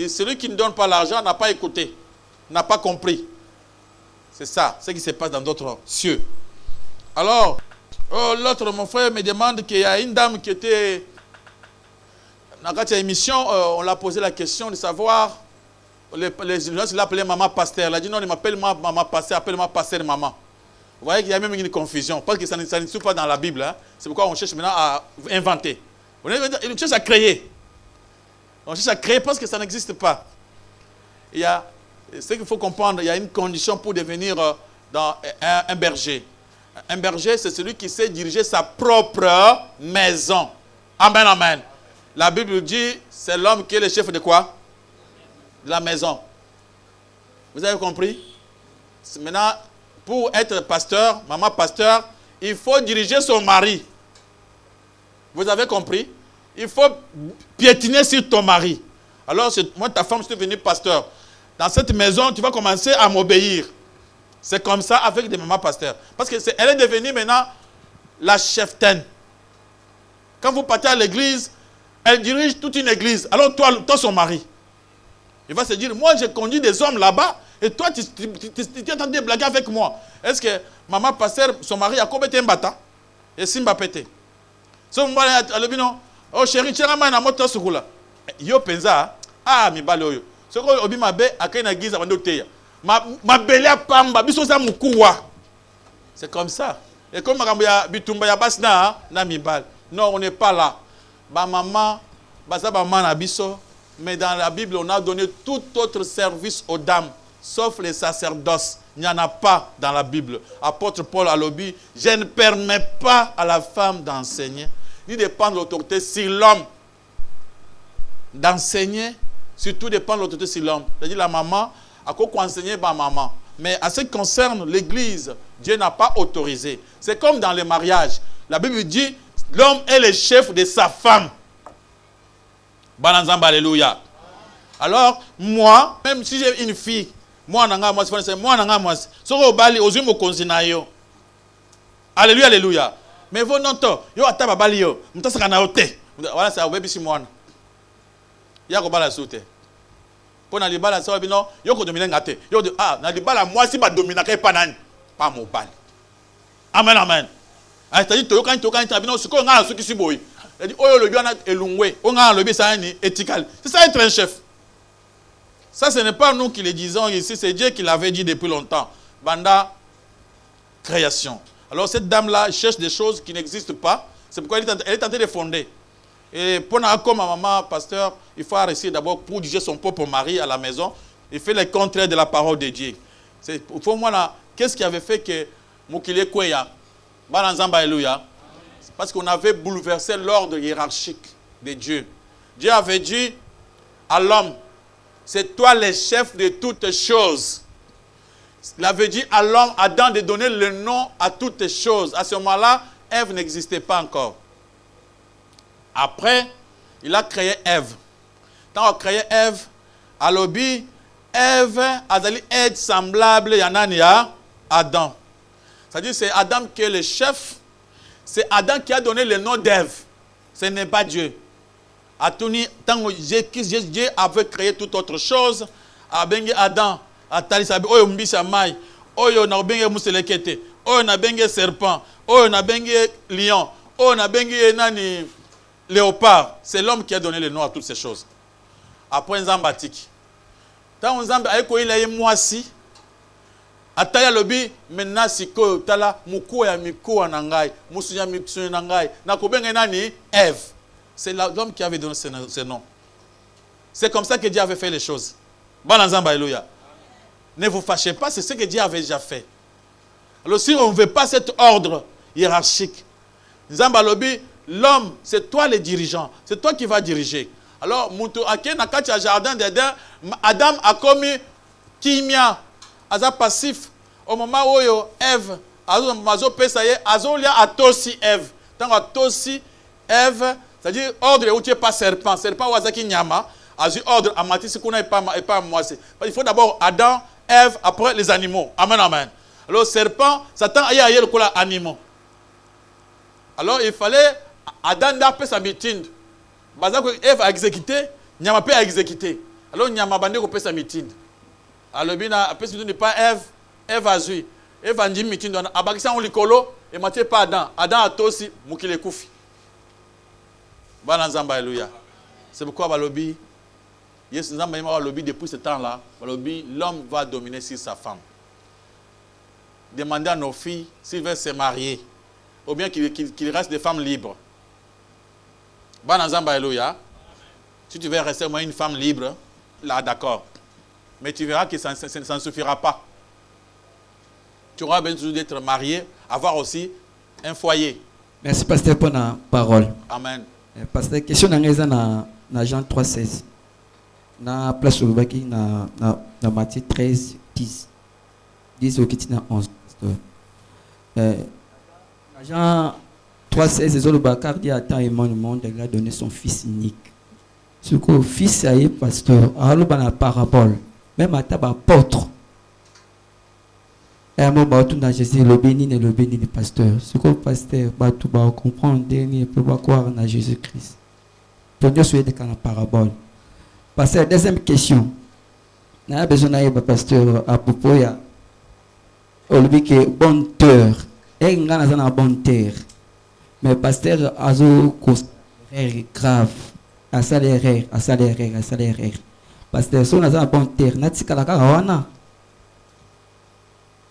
Celui qui ne donne pas l'argent n'a pas écouté, n'a pas compris. C'est ça, ce qui se passe dans d'autres cieux. Alors, l'autre, mon frère, me demande qu'il y a une dame qui était... Dans cette émission, on l'a posé la question de savoir... Les gens l'appelaient maman pasteur. Elle a dit non, il m'appelle maman pasteur, appelle-moi pasteur maman. Vous voyez qu'il y a même une confusion. Parce que ça ne se trouve pas dans la Bible. Hein. C'est pourquoi on cherche maintenant à inventer. On cherche à créer. On cherche à créer parce que ça n'existe pas. Il y a, ce qu'il faut comprendre, il y a une condition pour devenir un berger. Un berger, c'est celui qui sait diriger sa propre maison. Amen, amen. La Bible dit, c'est l'homme qui est le chef de quoi? De la maison. Vous avez compris? Maintenant, pour être pasteur, maman pasteur, il faut diriger son mari. Vous avez compris? il faut piétiner sur ton mari. Alors, moi, ta femme, je suis devenu pasteur. Dans cette maison, tu vas commencer à m'obéir. C'est comme ça avec des mamans pasteurs. Parce qu'elle est devenue maintenant la cheftaine. Quand vous partez à l'église, elle dirige toute une église. Alors toi son mari, il va se dire, moi j'ai conduit des hommes là-bas, et toi tu es en train de blaguer avec moi. Est-ce que maman pasteur, son mari a combien de bata? Et Simba pété. Ce moment là, elle dit non, oh chérie, tu as ma moto sur là. Yo penza, ah mi balo yo. Ce qu'on obi ma be akay na giza bando teya. Ma belle pamba biso za mukuwa. C'est comme ça. Et comme makambo ya bitumba ya basna na mi bal. Non, on n'est pas là. Ba maman, baza ba maman na biso, mais dans la Bible on a donné tout autre service aux dames, sauf les sacerdoces. Il n'y en a pas dans la Bible. Apôtre Paul a lobby, je ne permets pas à la femme d'enseigner, ni de prendre l'autorité sur l'homme. D'enseigner, surtout de prendre l'autorité sur l'homme. C'est-à-dire la maman, à quoi enseigner ma maman. Mais à ce qui concerne l'église, Dieu n'a pas autorisé. C'est comme dans les mariages. La Bible dit, l'homme est le chef de sa femme. Bananzamba, alléluia. Alors, moi, même si j'ai une fille, moi, c'est moi, alléluia, alléluia. Mais vous, non, yo, ataba bali yo, mtasaka na ote. Voilà, c'est un bébé si moi. Ya ko bala soute. Pour na libala ça bino, yo ko dominer ngate. Yo de na libala moi si ba dominer ka pa nani. Pas mon bal. Amen, amen. Ah, c'est-à-dire to kan bino suko nga suki si boy. C'est-à-dire oyo le biana elungwe, o nga le bi ça ni éthical. C'est ça être un chef. Ça, ce n'est pas nous qui le disons ici, c'est Dieu qui l'avait dit depuis longtemps. Banda création. Alors cette dame-là cherche des choses qui n'existent pas. C'est pourquoi elle est tentée de fonder. Et pour comme ma maman, pasteur, il faut essayer d'abord pour protéger son propre mari à la maison. Il fait le contraire de la parole de Dieu. Pour moi, là, qu'est-ce qui avait fait que Moukile Kweya, Balanzamba Alléluia, parce qu'on avait bouleversé l'ordre hiérarchique de Dieu. Dieu avait dit à l'homme, c'est toi le chef de toutes choses. Il avait dit à l'homme, Adam, de donner le nom à toutes choses. À ce moment-là, Ève n'existait pas encore. Après, il a créé Ève. Quand on a créé Ève, à l'obi, Ève a dit être semblable à Adam. C'est-à-dire c'est Adam qui est le chef. C'est Adam qui a donné le nom d'Ève. Ce n'est pas Dieu. Tant que Dieu avait créé toute autre chose, Adam, oyo mbisa mai, oyo na benge muselekete, oyo na benge serpent, oyo na benge lion, oyo na benge nani léopard. C'est l'homme qui a donné le nom à toutes ces choses. Après Nzambatik. Tant Nzamba ayeko ila ye mwasi, ataya lobi maintenant siko tala muko ya miko na ngai, musu ya miko na ngai, na ko benge nani Ève. C'est l'homme qui avait donné ce nom. C'est comme ça que Dieu avait fait les choses. Bon Nzamba alléluia. Ne vous fâchez pas, c'est ce que Dieu avait déjà fait. Alors si on ne veut pas cet ordre hiérarchique, Nzamba lobi, l'homme, c'est toi le dirigeant, c'est toi qui vas diriger. Alors, Moutou Ake na kati jardin d'Éden, Adam a commis kimia, aza passif. Au moment où Ève, azo pesaye, azo lia atosi Ève. Tant atosi Ève, c'est-à-dire ordre où tu n'es pas serpent. Serpent wazaki nyama, azu ordre amatisi kuna et pas moi. Il faut d'abord Adam, Ève, après les animaux. Amen, amen. Alors serpent, Satan aïe aïe le kola animaux. Alors il fallait Adam d'après sa mitinde. Bazako Ève a exécuté, nyama pe a exécuté. Alors nyama bande ko pe sa mitinde. Alors bina après ce n'est pas Ève, Ève a zui. Ève a dit mitinde abakisa on likolo et maté pas Adam. Adam a tosi mukile kufi. C'est pourquoi Balobi, depuis ce temps-là, l'homme va dominer sur sa femme. Demandez à nos filles s'ils veulent se marier, ou bien qu'il reste des femmes libres. Si tu veux rester une femme libre, là d'accord. Mais tu verras que ça ne suffira pas. Tu auras besoin d'être marié, avoir aussi un foyer. Merci, pasteur, pour la parole. Amen. Parce que la question est dans Jean 3,16. Na place au Baki, na Matthieu 13, 10. 10 au Kitina 11. Jean 3,16, ezoloba car Dieu a tant aimé le monde, il a donné son fils unique. Ce que le fils a eu pasteur, aloba na parabole, même à table apôtre. Et à mon bateau dans Jésus, le béni du pasteur. Ce que le pasteur va tout comprendre, dernier peut croire en Jésus-Christ. Pour Dieu souhaite dans la parabole. Pasteur, deuxième question. On a besoin d'aller pasteur à propos ya. On dit que bonne terre. Et on a une bonne terre. Mais pasteur a une grave. À salaire. Pasteur, si on a une bonne terre, n'a-t-il la wana.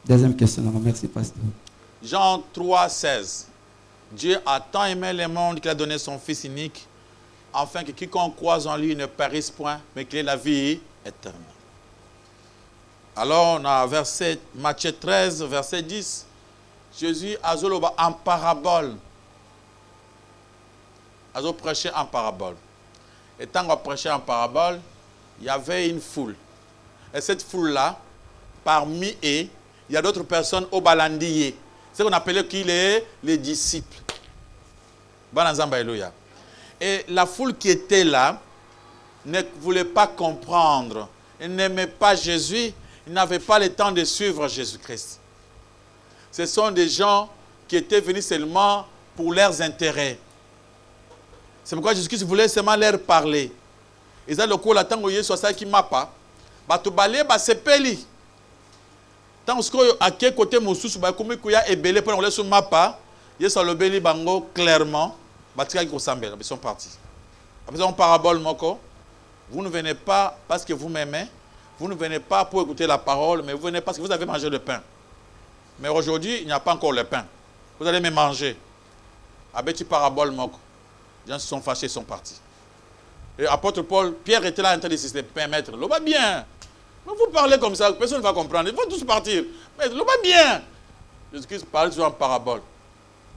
Deuxième question, merci pasteur. Jean 3,16. Dieu a tant aimé le monde qu'il a donné son Fils unique, afin que quiconque croise en lui ne périsse point, mais qu'il ait la vie éternelle. Alors, on a verset, Matthieu 13, verset 10. Jésus a en parabole. A prêché en parabole. Et tant qu'on prêchait en parabole, il y avait une foule. Et cette foule-là, parmi eux, il y a d'autres personnes au balandier. C'est ce qu'on appelait qui les disciples. Et la foule qui était là ne voulait pas comprendre. Ils n'aimaient pas Jésus. Ils n'avaient pas le temps de suivre Jésus-Christ. Ce sont des gens qui étaient venus seulement pour leurs intérêts. C'est pourquoi Jésus-Christ voulait seulement leur parler. Ils ont le coup, l'attente où il y a ça qui m'a pas. Batoubalé, basepeli. Tant que à quel côté mon sous, comme il y a ébélé pour le sur mapa, il y a le béli bango clairement. Batika qui ressemble, ils sont partis. Après une parabole moko. Vous ne venez pas parce que vous m'aimez. Vous ne venez pas pour écouter la parole, mais vous venez parce que vous avez mangé le pain. Mais aujourd'hui, il n'y a pas encore le pain. Vous allez me manger. Avec une parabole moko. Les gens se sont fâchés, ils sont partis. Et apôtre Paul, Pierre était là en train de se permettre. Le va bien. Mais vous parlez comme ça, personne ne va comprendre. Ils vont tous partir. Mais le va bien. Jésus-Christ parle toujours en parabole.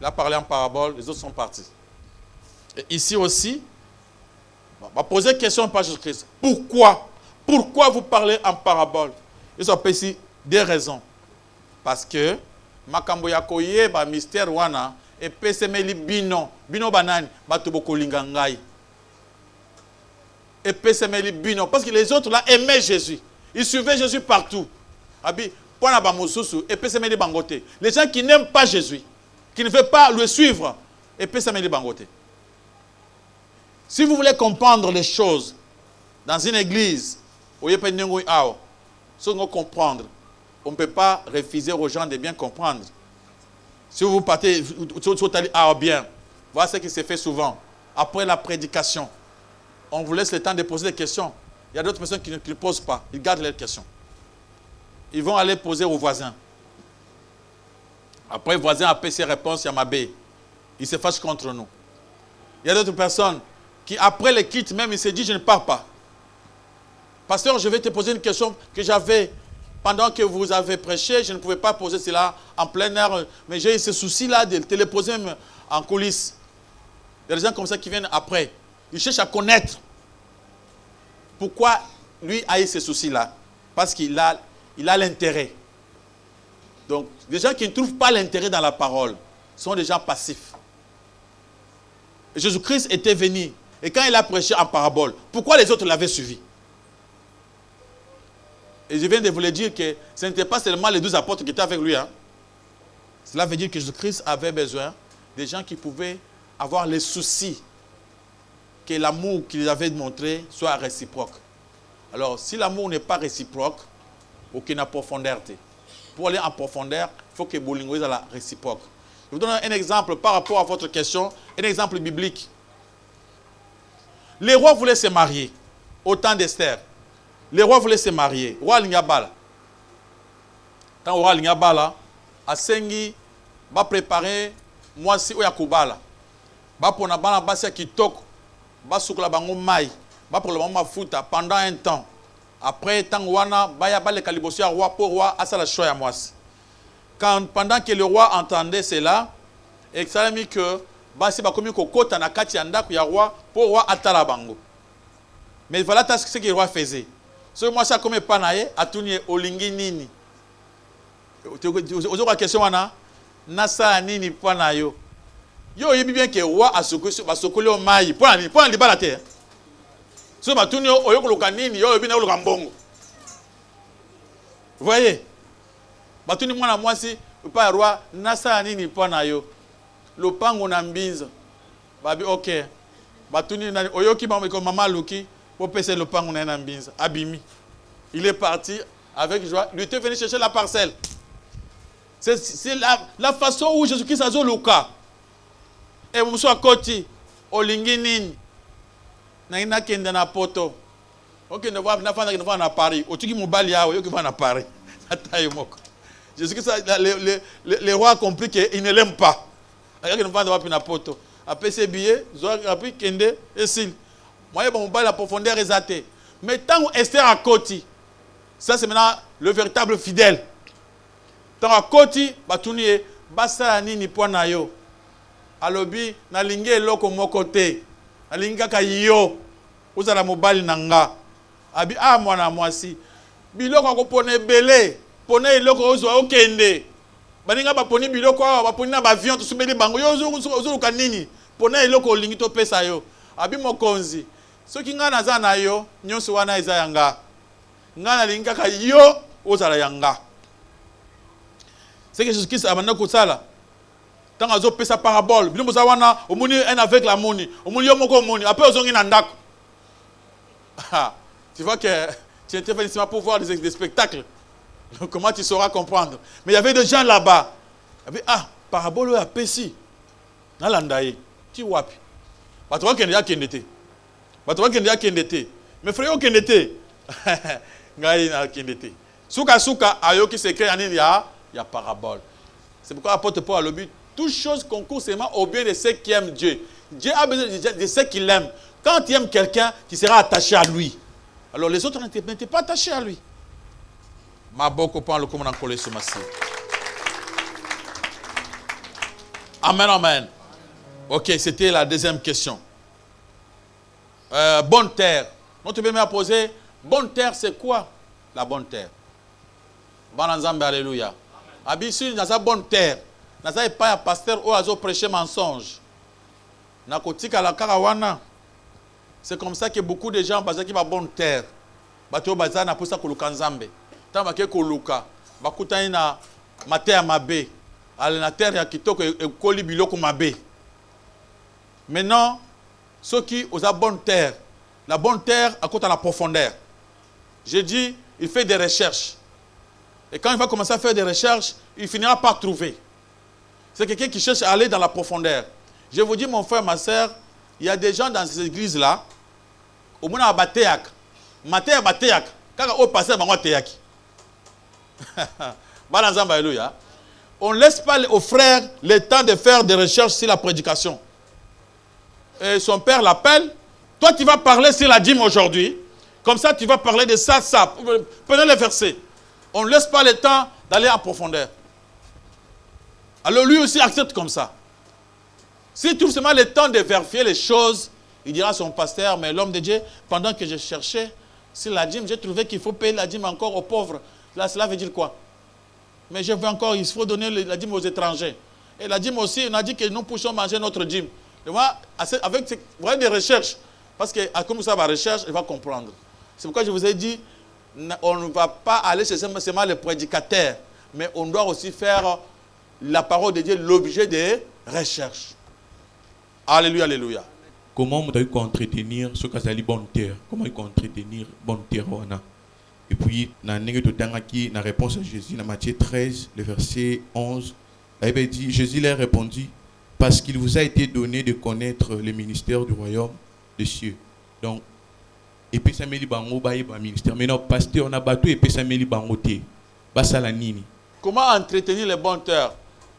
Il a parlé en parabole, les autres sont partis. Et ici aussi, on va poser une question par Jésus-Christ. Pourquoi vous parlez en parabole? Ils ont ici des raisons. Parce que, makambo ya koye ba mystère wana et pesemeli bino banani batuboko lingangai. Et pesemeli bino parce que les autres là aimaient Jésus. Ils suivaient Jésus partout. Abi pona ba mosusu et pesemeli bangote. Les gens qui n'aiment pas Jésus, qui ne veulent pas le suivre et pesemeli bangote. Si vous voulez comprendre les choses dans une église, si vous comprendre, on ne peut pas refuser aux gens de bien comprendre. Si vous partez, bien, voilà ce qui se fait souvent. Après la prédication, on vous laisse le temps de poser des questions. Il y a d'autres personnes qui ne posent pas, ils gardent leurs questions. Ils vont aller poser aux voisins. Après, le voisin a payé ses réponses, Yamabé. Il se fâche contre nous. Il y a d'autres personnes qui, après le quitte, même, il se dit, je ne pars pas. Pasteur, je vais te poser une question que j'avais pendant que vous avez prêché. Je ne pouvais pas poser cela en plein air, mais j'ai eu ce souci-là de te le poser même en coulisses. Il y a des gens comme ça qui viennent après. Ils cherchent à connaître pourquoi lui a eu ce souci-là. Parce qu'il a l'intérêt. Donc, les gens qui ne trouvent pas l'intérêt dans la parole sont des gens passifs. Et Jésus-Christ était venu. Et quand il a prêché en parabole, pourquoi les autres l'avaient suivi? Et je viens de vous le dire que ce n'était pas seulement les 12 apôtres qui étaient avec lui. Hein. Cela veut dire que Jésus-Christ avait besoin des gens qui pouvaient avoir les soucis que l'amour qu'il avait montré soit réciproque. Alors, si l'amour n'est pas réciproque, aucune profondeur. Pour aller en profondeur, il faut que Bolingo soit la réciproque. Je vous donne un exemple par rapport à votre question, un exemple biblique. Les rois voulaient se marier au temps d'Esther. Les rois voulaient se marier. Roi Lingabala. Quand le roi Lingabala a sengi, va préparer moi si ou yakubala. Va pour na bana basi kitoko, va soukla bango mai, va pour le moment futa pendant un temps. Après tant wana ba ya ba le kalibosia roi pour roi à la choix à moi. Quand pendant que le roi entendait cela, et ça a mis que basi ba komi kokota na kati ya ndako ya roi pour roi atala bango. Mais voilà ce que le roi faisait. Ce que moi ça comme panaye atuni olingi nini. Ozo la question wana nasa nini panayo. Yo yebi bien que roi a sokoli o mai pour liba la terre. So batuni o yoko lokanini yo yebi na lokambongo. Vous voyez? Batuni mwana mwasi pa roi nasa nini pona yo. Lopango na mbinza. Babi OK. Batuni na oyoki ba ko mama Luki pour passer lopango na mbinza. Abimi. Il est parti avec joie. Lui était venu chercher la parcelle. C'est la façon où Jésus-Christ a zo luka. Et vous soyez à côté, au linginin, na kende na poto. Ok, ne voit na Paris. Au tuki mobali ya, yo qui va na Paris. Jésus-Christ, les rois ont compris qu'ils ne l'aiment pas. Il ne va pas na poto. Après ses billets, après kende et s'il. Moi, bon mobali la profondeur exatée. Mais tant que Esther à côté, ça c'est maintenant le véritable fidèle. Tant à côté, batuni basa nini pona yo. Alobi na linge loko mokote na linga ka yo uzala mobali nanga abi mwana mwasi biloko ko pone belé pone loko ozwa okende baninga ba poni biloko ba poni na ba avion to subeli bango yo ozulu kanini pone loko lingi to pesa yo abi mokonzi soki nga naza na yo nyonso wana eza yanga nga na linga ka yo uzala yanga. C'est que Jésus-Christ a maintenant kosala. Tant que vous sa parabole, vous avez un avec la moni, après vous avez un andako. Tu vois que tu étais venu pour voir des spectacles. Donc, comment tu sauras comprendre? Mais il y avait des gens là-bas. Il y avait, parabole à Pessi. Nalandaye. Tu vois. Tu vois qu'il y a qui était. Tu vois qu'il y a qui était. Mais frère, qui était. Ngaïna qui était. Souka, ayo qui s'écrit en il y a parabole. C'est pourquoi l'apôtre Paul a le but. Toute chose concourt seulement au bien de ceux qui aiment Dieu. Dieu a besoin de ceux qui l'aiment. Quand tu aimes quelqu'un, tu seras attaché à lui. Alors les autres n'étaient pas attachés à lui. Ma boko pan le commandant collé ce massif. Amen, amen. Ok, c'était la deuxième question. Bonne terre. Notre bien m'a posé, bonne terre, c'est quoi la bonne terre? Bananzambe, alléluia. Abissu, dans sa bonne terre. Naza pas un pasteur ou azo prêcher mensonge. Nakotika la karawana. C'est comme ça que beaucoup de gens basent qui va bonne terre. Bato baza na posa koluka nzambe. Tant ba ke koluka, bakuta ina mater mabe. Ala na terre ya kitoko e koli biloko mabe. Maintenant, ceux qui ont la bonne terre à côté de la profondeur. J'ai dit, il fait des recherches. Et quand il va commencer à faire des recherches, il finira par trouver. C'est quelqu'un qui cherche à aller dans la profondeur. Je vous dis, mon frère, ma soeur, il y a des gens dans ces églises-là, au moins à Batéak. Maté à Batéak. Quand on passe à Batéak. On ne laisse pas aux frères le temps de faire des recherches sur la prédication. Et son père l'appelle. Toi, tu vas parler sur la dîme aujourd'hui. Comme ça, tu vas parler de ça. Prenez les versets. On ne laisse pas le temps d'aller en profondeur. Alors lui aussi accepte comme ça. Si tout simplement le temps de vérifier les choses, il dira à son pasteur, mais l'homme de Dieu, pendant que je cherchais sur la dîme, j'ai trouvé qu'il faut payer la dîme encore aux pauvres. Là, cela veut dire quoi? Mais je veux encore, il faut donner la dîme aux étrangers. Et la dîme aussi, on a dit que nous puissions manger notre dîme. Et moi, avec des recherches, parce que comme ça va recherche, il va comprendre. C'est pourquoi je vous ai dit, on ne va pas aller chez seulement le prédicateur, mais on doit aussi faire la parole de Dieu l'objet des recherches. Alléluia, alléluia. Comment on doit entretenir ce qu'a dit bonne terre? Comment il entretenir bonne terre? Et puis, dans la réponse à Jésus, dans Matthieu 13, le verset 11, il dit, Jésus leur répondit, parce qu'il vous a été donné de connaître le ministère du royaume des cieux. Donc, et puis ça me dit bango ba ministère. Mais non, pasteur, on a battu et puis ça me dit bango te. Basala nini. Comment entretenir les bonnes terres?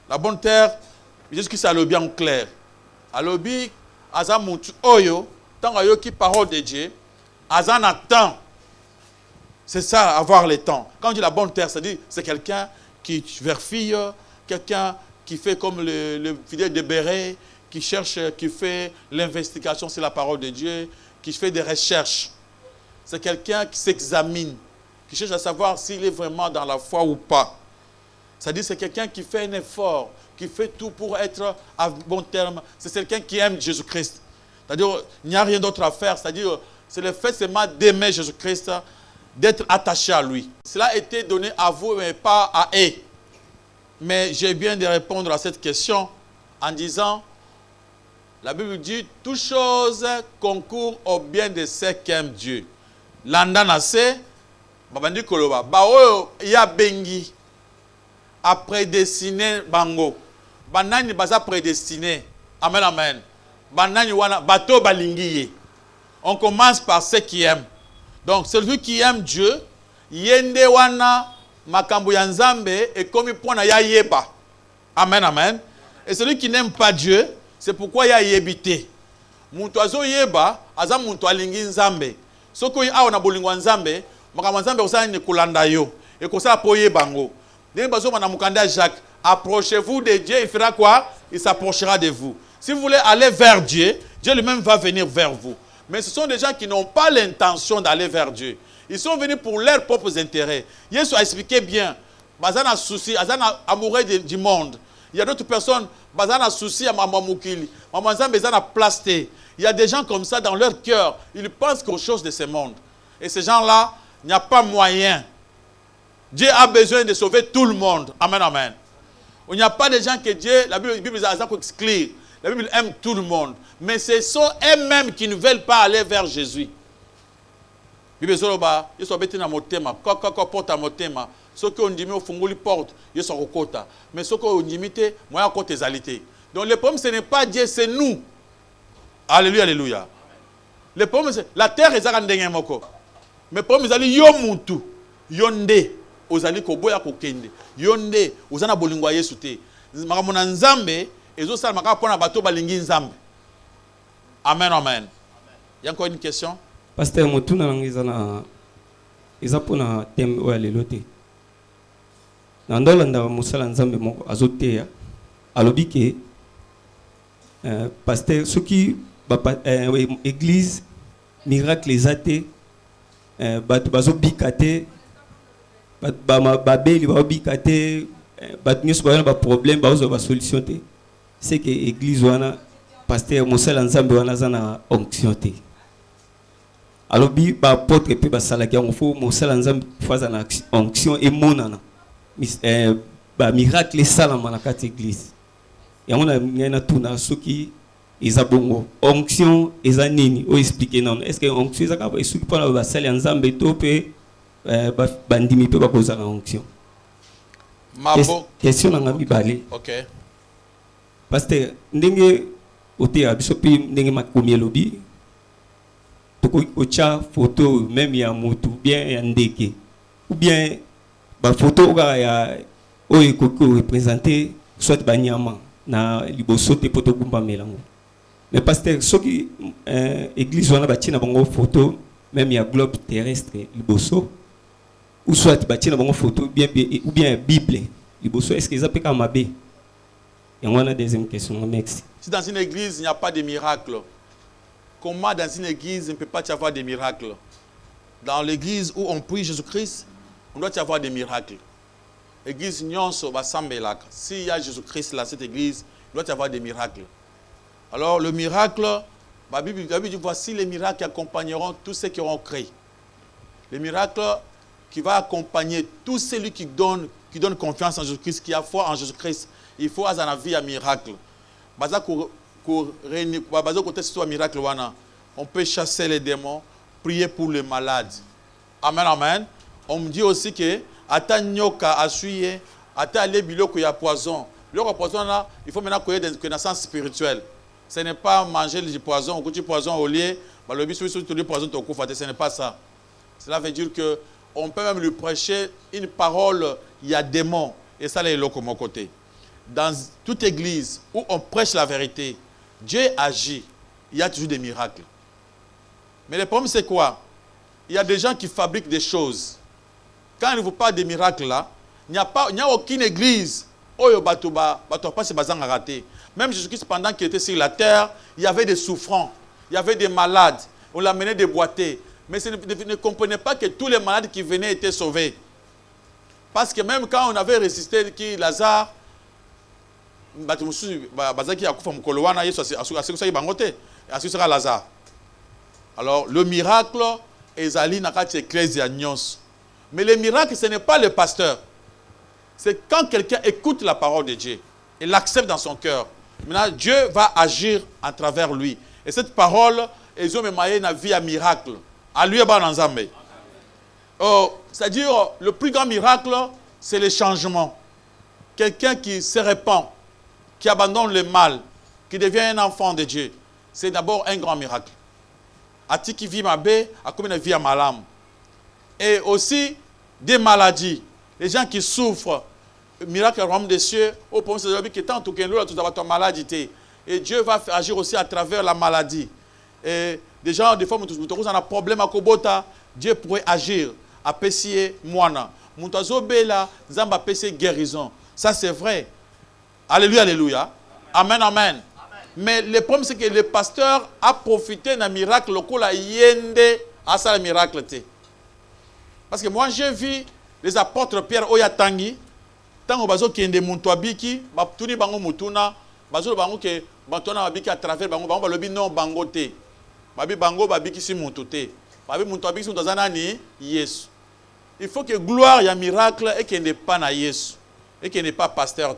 La bonne terre, Jésus-Christ a le bien clair. A lobby, aza mutu oyo, tant ayo qui parole de Dieu, aza na temps. C'est ça, avoir le temps. Quand on dit la bonne terre, c'est quelqu'un qui vérifie, quelqu'un qui fait comme le fidèle de Béret, qui cherche, qui fait l'investigation sur la parole de Dieu, qui fait des recherches. C'est quelqu'un qui s'examine, qui cherche à savoir s'il est vraiment dans la foi ou pas. C'est-à-dire c'est quelqu'un qui fait un effort, qui fait tout pour être à bon terme. C'est quelqu'un qui aime Jésus-Christ. C'est-à-dire il n'y a rien d'autre à faire. C'est-à-dire c'est le fait seulement d'aimer Jésus-Christ, d'être attaché à lui. Cela a été donné à vous, mais pas à eux. Mais j'ai bien de répondre à cette question en disant, la Bible dit, toute chose concourt au bien de ceux qui aiment Dieu. L'andanase, babandi koloba, baoyo ya bengi, a prédestiné bango. Banani baza prédestiné. Amen, amen. Banani wana, bato balingiye. On commence par ceux qui aiment. Donc, celui qui aime Dieu, yende wana, makambo ya nzambe, et comme il prend ya yeba. Amen, amen. Et celui qui n'aime pas Dieu, c'est pourquoi il y a yébité. Muntu azo yeba, aza muntu alingi nzambe. Soko awa na bolingwa nzambe, makambo nzambe osala ni kulanda yo. Et kosala po yebango. Dès bazo na mukanda Jacques, approchez-vous de Dieu, il fera quoi? Il s'approchera de vous. Si vous voulez aller vers Dieu, Dieu lui-même va venir vers vous. Mais ce sont des gens qui n'ont pas l'intention d'aller vers Dieu. Ils sont venus pour leurs propres intérêts. Jésus a expliqué bien. Bazana souci, bazana amoureux du monde. Il y a d'autres personnes, bazana souci à maman Moukili. Maman Zambé bazana plasté. Il y a des gens comme ça dans leur cœur. Ils pensent qu'aux choses de ce monde. Et ces gens-là, il n'y a pas moyen. Dieu a besoin de sauver tout le monde. Amen, amen. Il n'y a pas de gens que Dieu, la Bible a exclure. La Bible aime tout le monde. Mais ce sont eux-mêmes qui ne veulent pas aller vers Jésus. Bible zoloba, ils sont bêtés dans mon thème. Quand porte à mon thème, ceux qui ont dit au funguli porte, ils sont au côté. Mais ceux qui ont dit moi à côté zalité. Donc le problème ce n'est pas Dieu, c'est nous. Alléluia, alléluia. Le problème c'est la terre est à moko. Mais le problème c'est yo muntu, yonde, ozali koboya kokende. Yonde, ozana bolingwa Yesu te. Makamona nzambe ezo sala makaka pona bato balingi nzambe. Amen, amen. Il y a encore une question? Pasteur Motuna eza pona thème oya lelo te. Na ndolanda musala nzambe moko azoteya alobi ke pasteur soki église miracle ezate bato bazobika te babeli babika te bato nyonso bana ba problème bazwa ba solution te. C'est que église wana pasteur musala nzambe wana za na onction te. Alors bi ba apôtre pe ba salaki on faut musala nzambe faza na onction et monana ba miracle sala na kati église. Et on a ngena tuna soki eza bongo onction eza nini o expliquer non est-ce que onction eza ka ba soki pona ba sala nzambe to pe ba ndimi pe ba koza na onction. Question na ngabi balé. OK. Pasteur ndenge ote abiso pe ndenge makomi lobi toko ocha photo même ya mutu bien ya ndeke ou bien ba photo ya oyo koko représenter soit banyama na liboso te poto kumba melango. Mais pasteur soki église wana ba tina bango photo même ya globe terrestre liboso ou soit ba tina bango photo bien ou bien bible liboso est-ce que ça peut ka mabe? Et on a la deuxième question. Merci. Si dans une église, il n'y a pas de miracle, comment dans une église, il ne peut pas y avoir de miracles? Dans l'église où on prie Jésus-Christ, on doit y avoir des miracles. L'église Nyonso Basambelaka. S'il y a Jésus-Christ dans cette église, il doit y avoir des miracles. Alors, le miracle, la Bible dit voici les miracles qui accompagneront tous ceux qui auront créé. Les miracles qui vont accompagner tous celui qui donne confiance en Jésus-Christ, qui a foi en Jésus-Christ. Il faut avoir une vie à miracle. On peut chasser les démons, prier pour les malades. Amen, amen. On me dit aussi que ata nyoka asuye, ata les biloko ya poison. Le poison là, il faut maintenant connaître des connaissances spirituelles. Ce n'est pas manger du poison, ou du poison au lieu, le bisou tout le poison ce n'est pas ça. Cela veut dire que on peut même lui prêcher une parole, il y a démons et ça les locaux mon côté. Dans toute église où on prêche la vérité, Dieu agit. Il y a toujours des miracles. Mais le problème, c'est quoi? Il y a des gens qui fabriquent des choses. Quand il ne vous parle des miracles là, il n'y a aucune église où même Jésus-Christ, pendant qu'il était sur la terre, il y avait des souffrants, il y avait des malades, on l'amenait déboîter. Mais ne comprenez pas que tous les malades qui venaient étaient sauvés. Parce que même quand on avait résisté qui Lazare, Lazare. Alors le miracle ezali na kati ecclesia nyonso. Mais le miracle ce n'est pas le pasteur. C'est quand quelqu'un écoute la parole de Dieu et l'accepte dans son cœur. Maintenant Dieu va agir à travers lui. Et cette parole ils ont même une vie à miracle. À lui Nzambe. C'est-à-dire le plus grand miracle c'est le changement. Quelqu'un qui se répand, qui abandonne le mal, qui devient un enfant de Dieu. C'est d'abord un grand miracle. Ati qui vit ma bé, a comme une vie à malam. Et aussi des maladies. Les gens qui souffrent, le miracle au royaume des cieux, au point de que tant que nous avons ton maladie. Et Dieu va agir aussi à travers la maladie. Et des gens, des fois, nous avons un problème à Kobota, Dieu pourrait agir à Pessier Moana. Moutazo Bela, Zamba Pessier guérison. Ça c'est vrai. Alléluia, alléluia. Amen, amen. Mais le problème, c'est que le pasteur a profité d'un miracle local à Yende à ça le miracle. Parce que moi, j'ai vu les apôtres Pierre Oyatangi, tant que qui est Montouabiki, Tuni Bango Mutuna, Bazo Bango qui est Babiki à travers Bango, Bango Lobi non Bangote. Babi Bango, Babiki si Montouté. Babi Montouabiki sont dans un année, yes. Il faut que gloire, il y a un miracle et qu'il n'est pas na yes. Et qu'il n'est pas pasteur.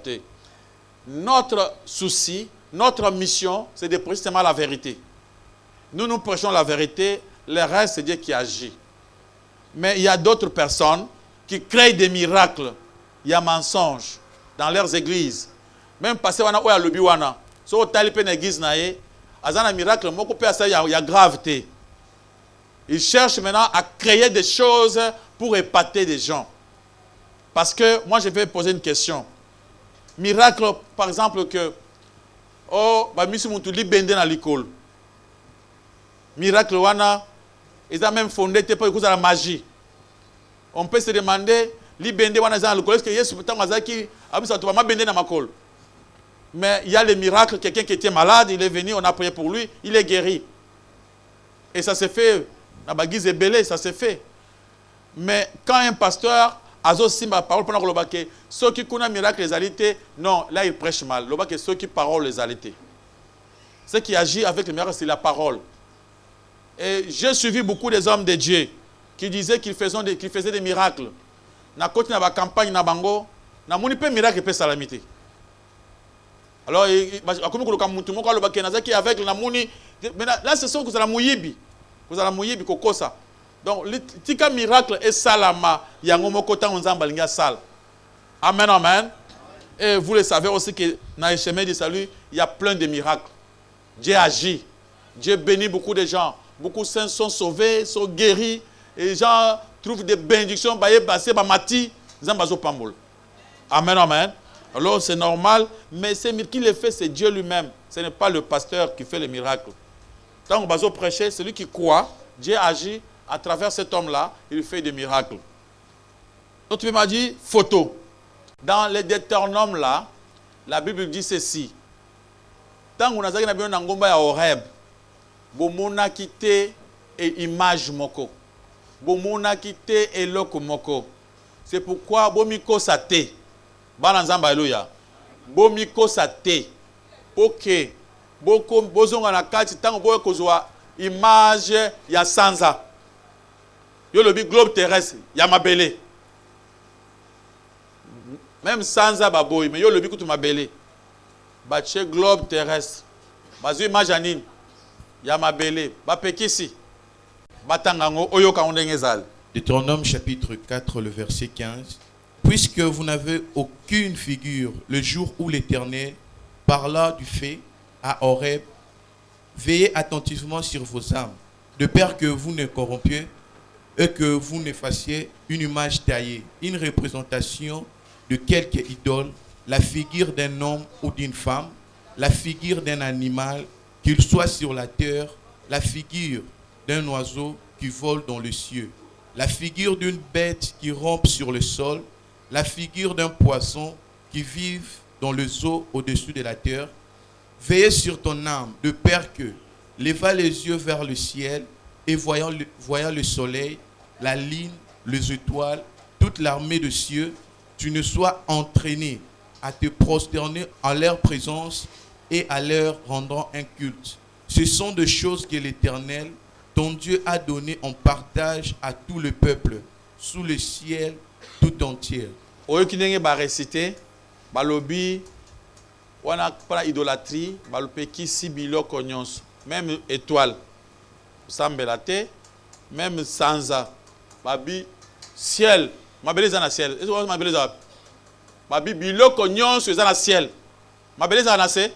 Notre souci, notre mission, c'est de prêcher la vérité. Nous prêchons la vérité, le reste, c'est Dieu qui agit. Mais il y a d'autres personnes qui créent des miracles. Il y a mensonges dans leurs églises. Même passer wana oya lobi wana. So talipe na église na ye, azana miracle moko pe ça il y a gravité. Ils cherchent maintenant à créer des choses pour épater des gens. Parce que moi je vais poser une question. Miracle par exemple que oh ba misi muntu libende na l'école. Miracle wana ils ont même fondé pour cause de la magie. On peut se demander libende wana za l'école est-ce que Yesu tant azaki abisa to ba bende na makol. Mais il y a le miracle, quelqu'un qui était malade, il est venu, on a prié pour lui, il est guéri. Et ça s'est fait, la baguise est belée, ça s'est fait. Mais quand un pasteur a aussi ma parole pendant le baquet, ceux qui connaissent miracle les alités, non, là il prêche mal. Le baquet, ceux qui parlent les alités. Ce qui agit avec le miracle, c'est la parole. Et j'ai suivi beaucoup des hommes de Dieu qui disaient qu'ils faisaient des miracles. Na côté na campagne na bango, na moni pe miracle pe salamité. Alors, comme avec la mouni, là, ce sont que vous allez mouyibi. Vous allez mouyibi, kokosa. Donc, le tika miracle est salama. Yangomokota onzamba linga sal. Amen, amen. Et vous le savez aussi que dans les chemins du salut, il y a plein de miracles. Dieu agit. Dieu bénit beaucoup de gens. Beaucoup de saints sont sauvés, sont guéris. Et les gens trouvent des bénédictions. Amen, amen. Alors c'est normal, mais qui le fait, c'est Dieu lui-même. Ce n'est pas le pasteur qui fait les miracles. Tant qu'on va prêcher, celui qui croit, Dieu agit à travers cet homme-là, il fait des miracles. Donc tu m'as dit, photo. Dans les Deutéronomes là, la Bible dit ceci. Tant qu'on a dit que ngomba ya Horeb, bomona kite et image moko. Bomona kite et loko moko. C'est pourquoi bomiko sate. Bananzamba alléluia. Bomiko sate. Ok. Boko bozonga na kati tango boye kozwa image ya sanza. Yo lobi globe terrestre ya mabele. Même sanza baboy mais yo lobi kutu mabele. Bache globe terrestre. Bazu image anine ya mabele. Bapekisi. Batangango oyoka ondengezal. Deutéronome chapitre 4 le verset 15. Puisque vous n'avez aucune figure le jour où l'Éternel parla du fait à Horeb, veillez attentivement sur vos âmes, de peur que vous ne corrompiez et que vous ne fassiez une image taillée, une représentation de quelque idole, la figure d'un homme ou d'une femme, la figure d'un animal, qu'il soit sur la terre, la figure d'un oiseau qui vole dans le ciel, la figure d'une bête qui rampe sur le sol, la figure d'un poisson qui vit dans les eaux au-dessus de la terre. Veillez sur ton âme, de peur que, levant les yeux vers le ciel et voyant le soleil, la lune, les étoiles, toute l'armée de cieux, tu ne sois entraîné à te prosterner en leur présence et à leur rendant un culte. Ce sont des choses que l'Éternel, ton Dieu, a donné en partage à tout le peuple, sous le ciel tout entier. Oyo ki ndenge ba réciter, balobi wana para idolâtrie, balopeki si biloko nyonso, même étoile. Sambela te, même sanza, babi ciel, mabele za na ciel. Est-ce que mabele za? Babi biloko nyonso za na ciel. Mabele za na se?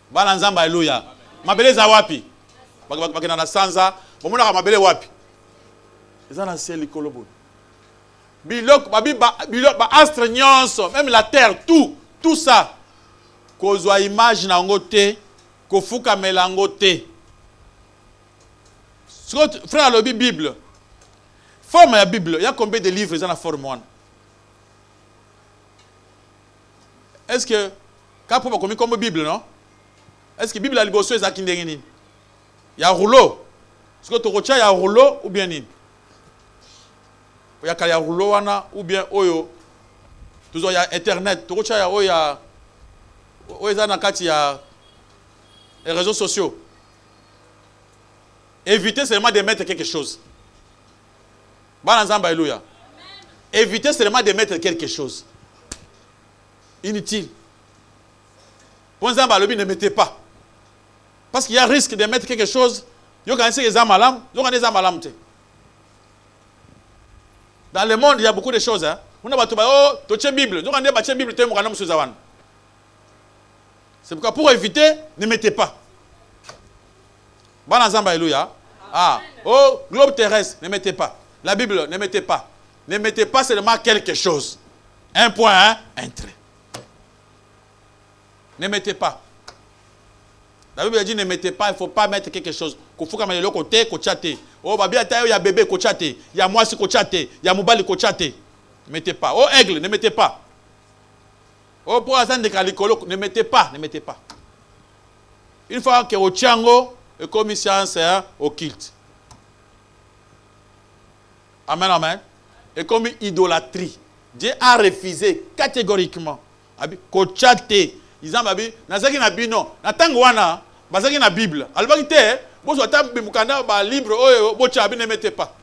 Bana nzamba haleluya. Mabele za wapi? Bakena na sanza, bomona ka mabele wapi? Za na ciel likolo bo. Biloko babi ba astre nyonso, même la terre, tout ça. Kozwa image na ngo te, kofuka melango te. Frère alobi Bible. Forme la Bible, il y a combien de livres dans la forme one? Est-ce que quand on commis comme Bible, non? Est-ce que Bible a liboso ezaki ndenge nini? Il y a rouleau. Est-ce que tu retiens il y a rouleau ou bien nini? Il y a rouleau wana ou bien oyo. Toujours il y a internet, tu retiens il y a oyo kati ya les réseaux sociaux. Évitez seulement de mettre quelque chose. Alléluia. Évitez seulement de mettre quelque chose. Inutile. Pour exemple, ne mettez pas. Parce qu'il y a risque de mettre quelque chose. Dans le monde, il y a beaucoup de choses. On a la Bible. C'est pourquoi pour éviter, ne mettez pas. Alléluia. Ah, oh, globe terrestre, ne mettez pas. La Bible, ne mettez pas. Ne mettez pas seulement quelque chose. Un point, un trait. Ne mettez pas. La Bible dit ne mettez pas, il ne faut pas mettre quelque chose. Il faut que côté, kochate. Oh, il y a bébé, kochate. Il y a moi, kochate. Il y a moubali, kochate. Ne mettez pas. Oh, aigle, ne mettez pas. Oh, pour la de Kalikolo, ne mettez pas. Ne mettez pas. Une fois que au Tchango, et comme science au culte. Amen, amen. Et comme idolâtrie. Dieu a refusé catégoriquement. Kochate. Ils ont dit, nazaki na bino, na tango wana, bazaki na Bible. Albaki te, bo so ta bimukanda ba libre oyo bo chabi ne mettez pas.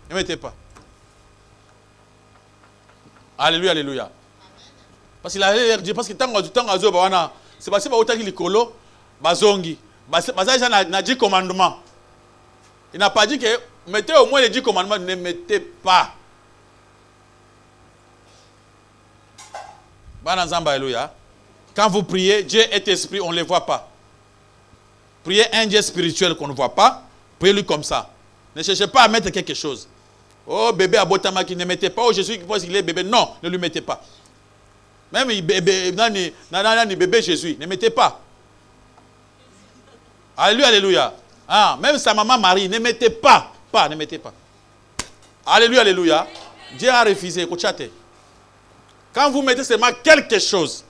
Ne mettez pas. Alléluia, alléluia. Parce qu'il a dit parce que tango azo ba wana, c'est parce que ba otaki likolo bazongi. Bazaki na 10 commandements. Il n'a pas dit que mettez au moins les 10 commandements, ne mettez pas. Banazamba, alléluia. Quand vous priez, Dieu est esprit, on ne le voit pas. Priez un Dieu spirituel qu'on ne voit pas, priez-lui comme ça. Ne cherchez pas à mettre quelque chose. Oh, bébé à Botama qui ne mettez pas. Oh, Jésus qui pense qu'il est bébé. Non, ne lui mettez pas. Même bébé, bébé Jésus, ne mettez pas. Alléluia, alléluia. Ah, même sa maman Marie, ne mettez pas. Ne mettez pas. Alléluia, alléluia. Dieu a refusé. Quand vous mettez seulement quelque chose,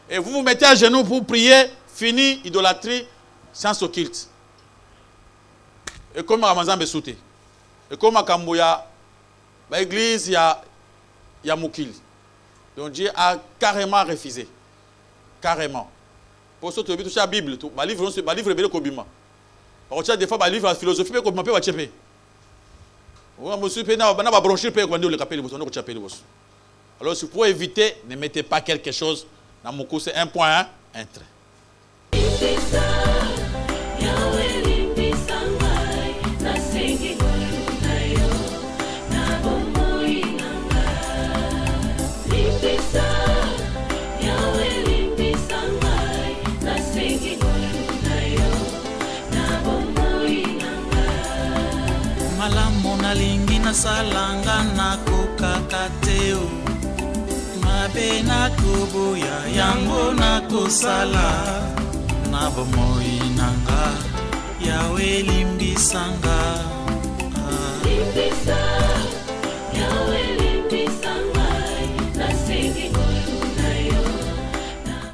et vous vous mettez à genoux pour prier, fini, idolâtrie, sans occulte. Et comme Ramazan Bessoute. Et comme à Kamboya, l'église, il y a Moukil. Donc Dieu a carrément refusé. Carrément. Pour ça, tu as vu la Bible, ma livre est Kobima. Par contre, des fois, ma livre, la philosophie, peut être un peu. Je suis pas branché, alors, si pour éviter, ne mettez pas quelque chose. Dans mon coup, c'est un point, un trait. Malamu nalingi na salanga na kokakateo. Mabe na kubuya yango na kusala. Na bomoi nanga yawe limbisanga. Limbisa yawe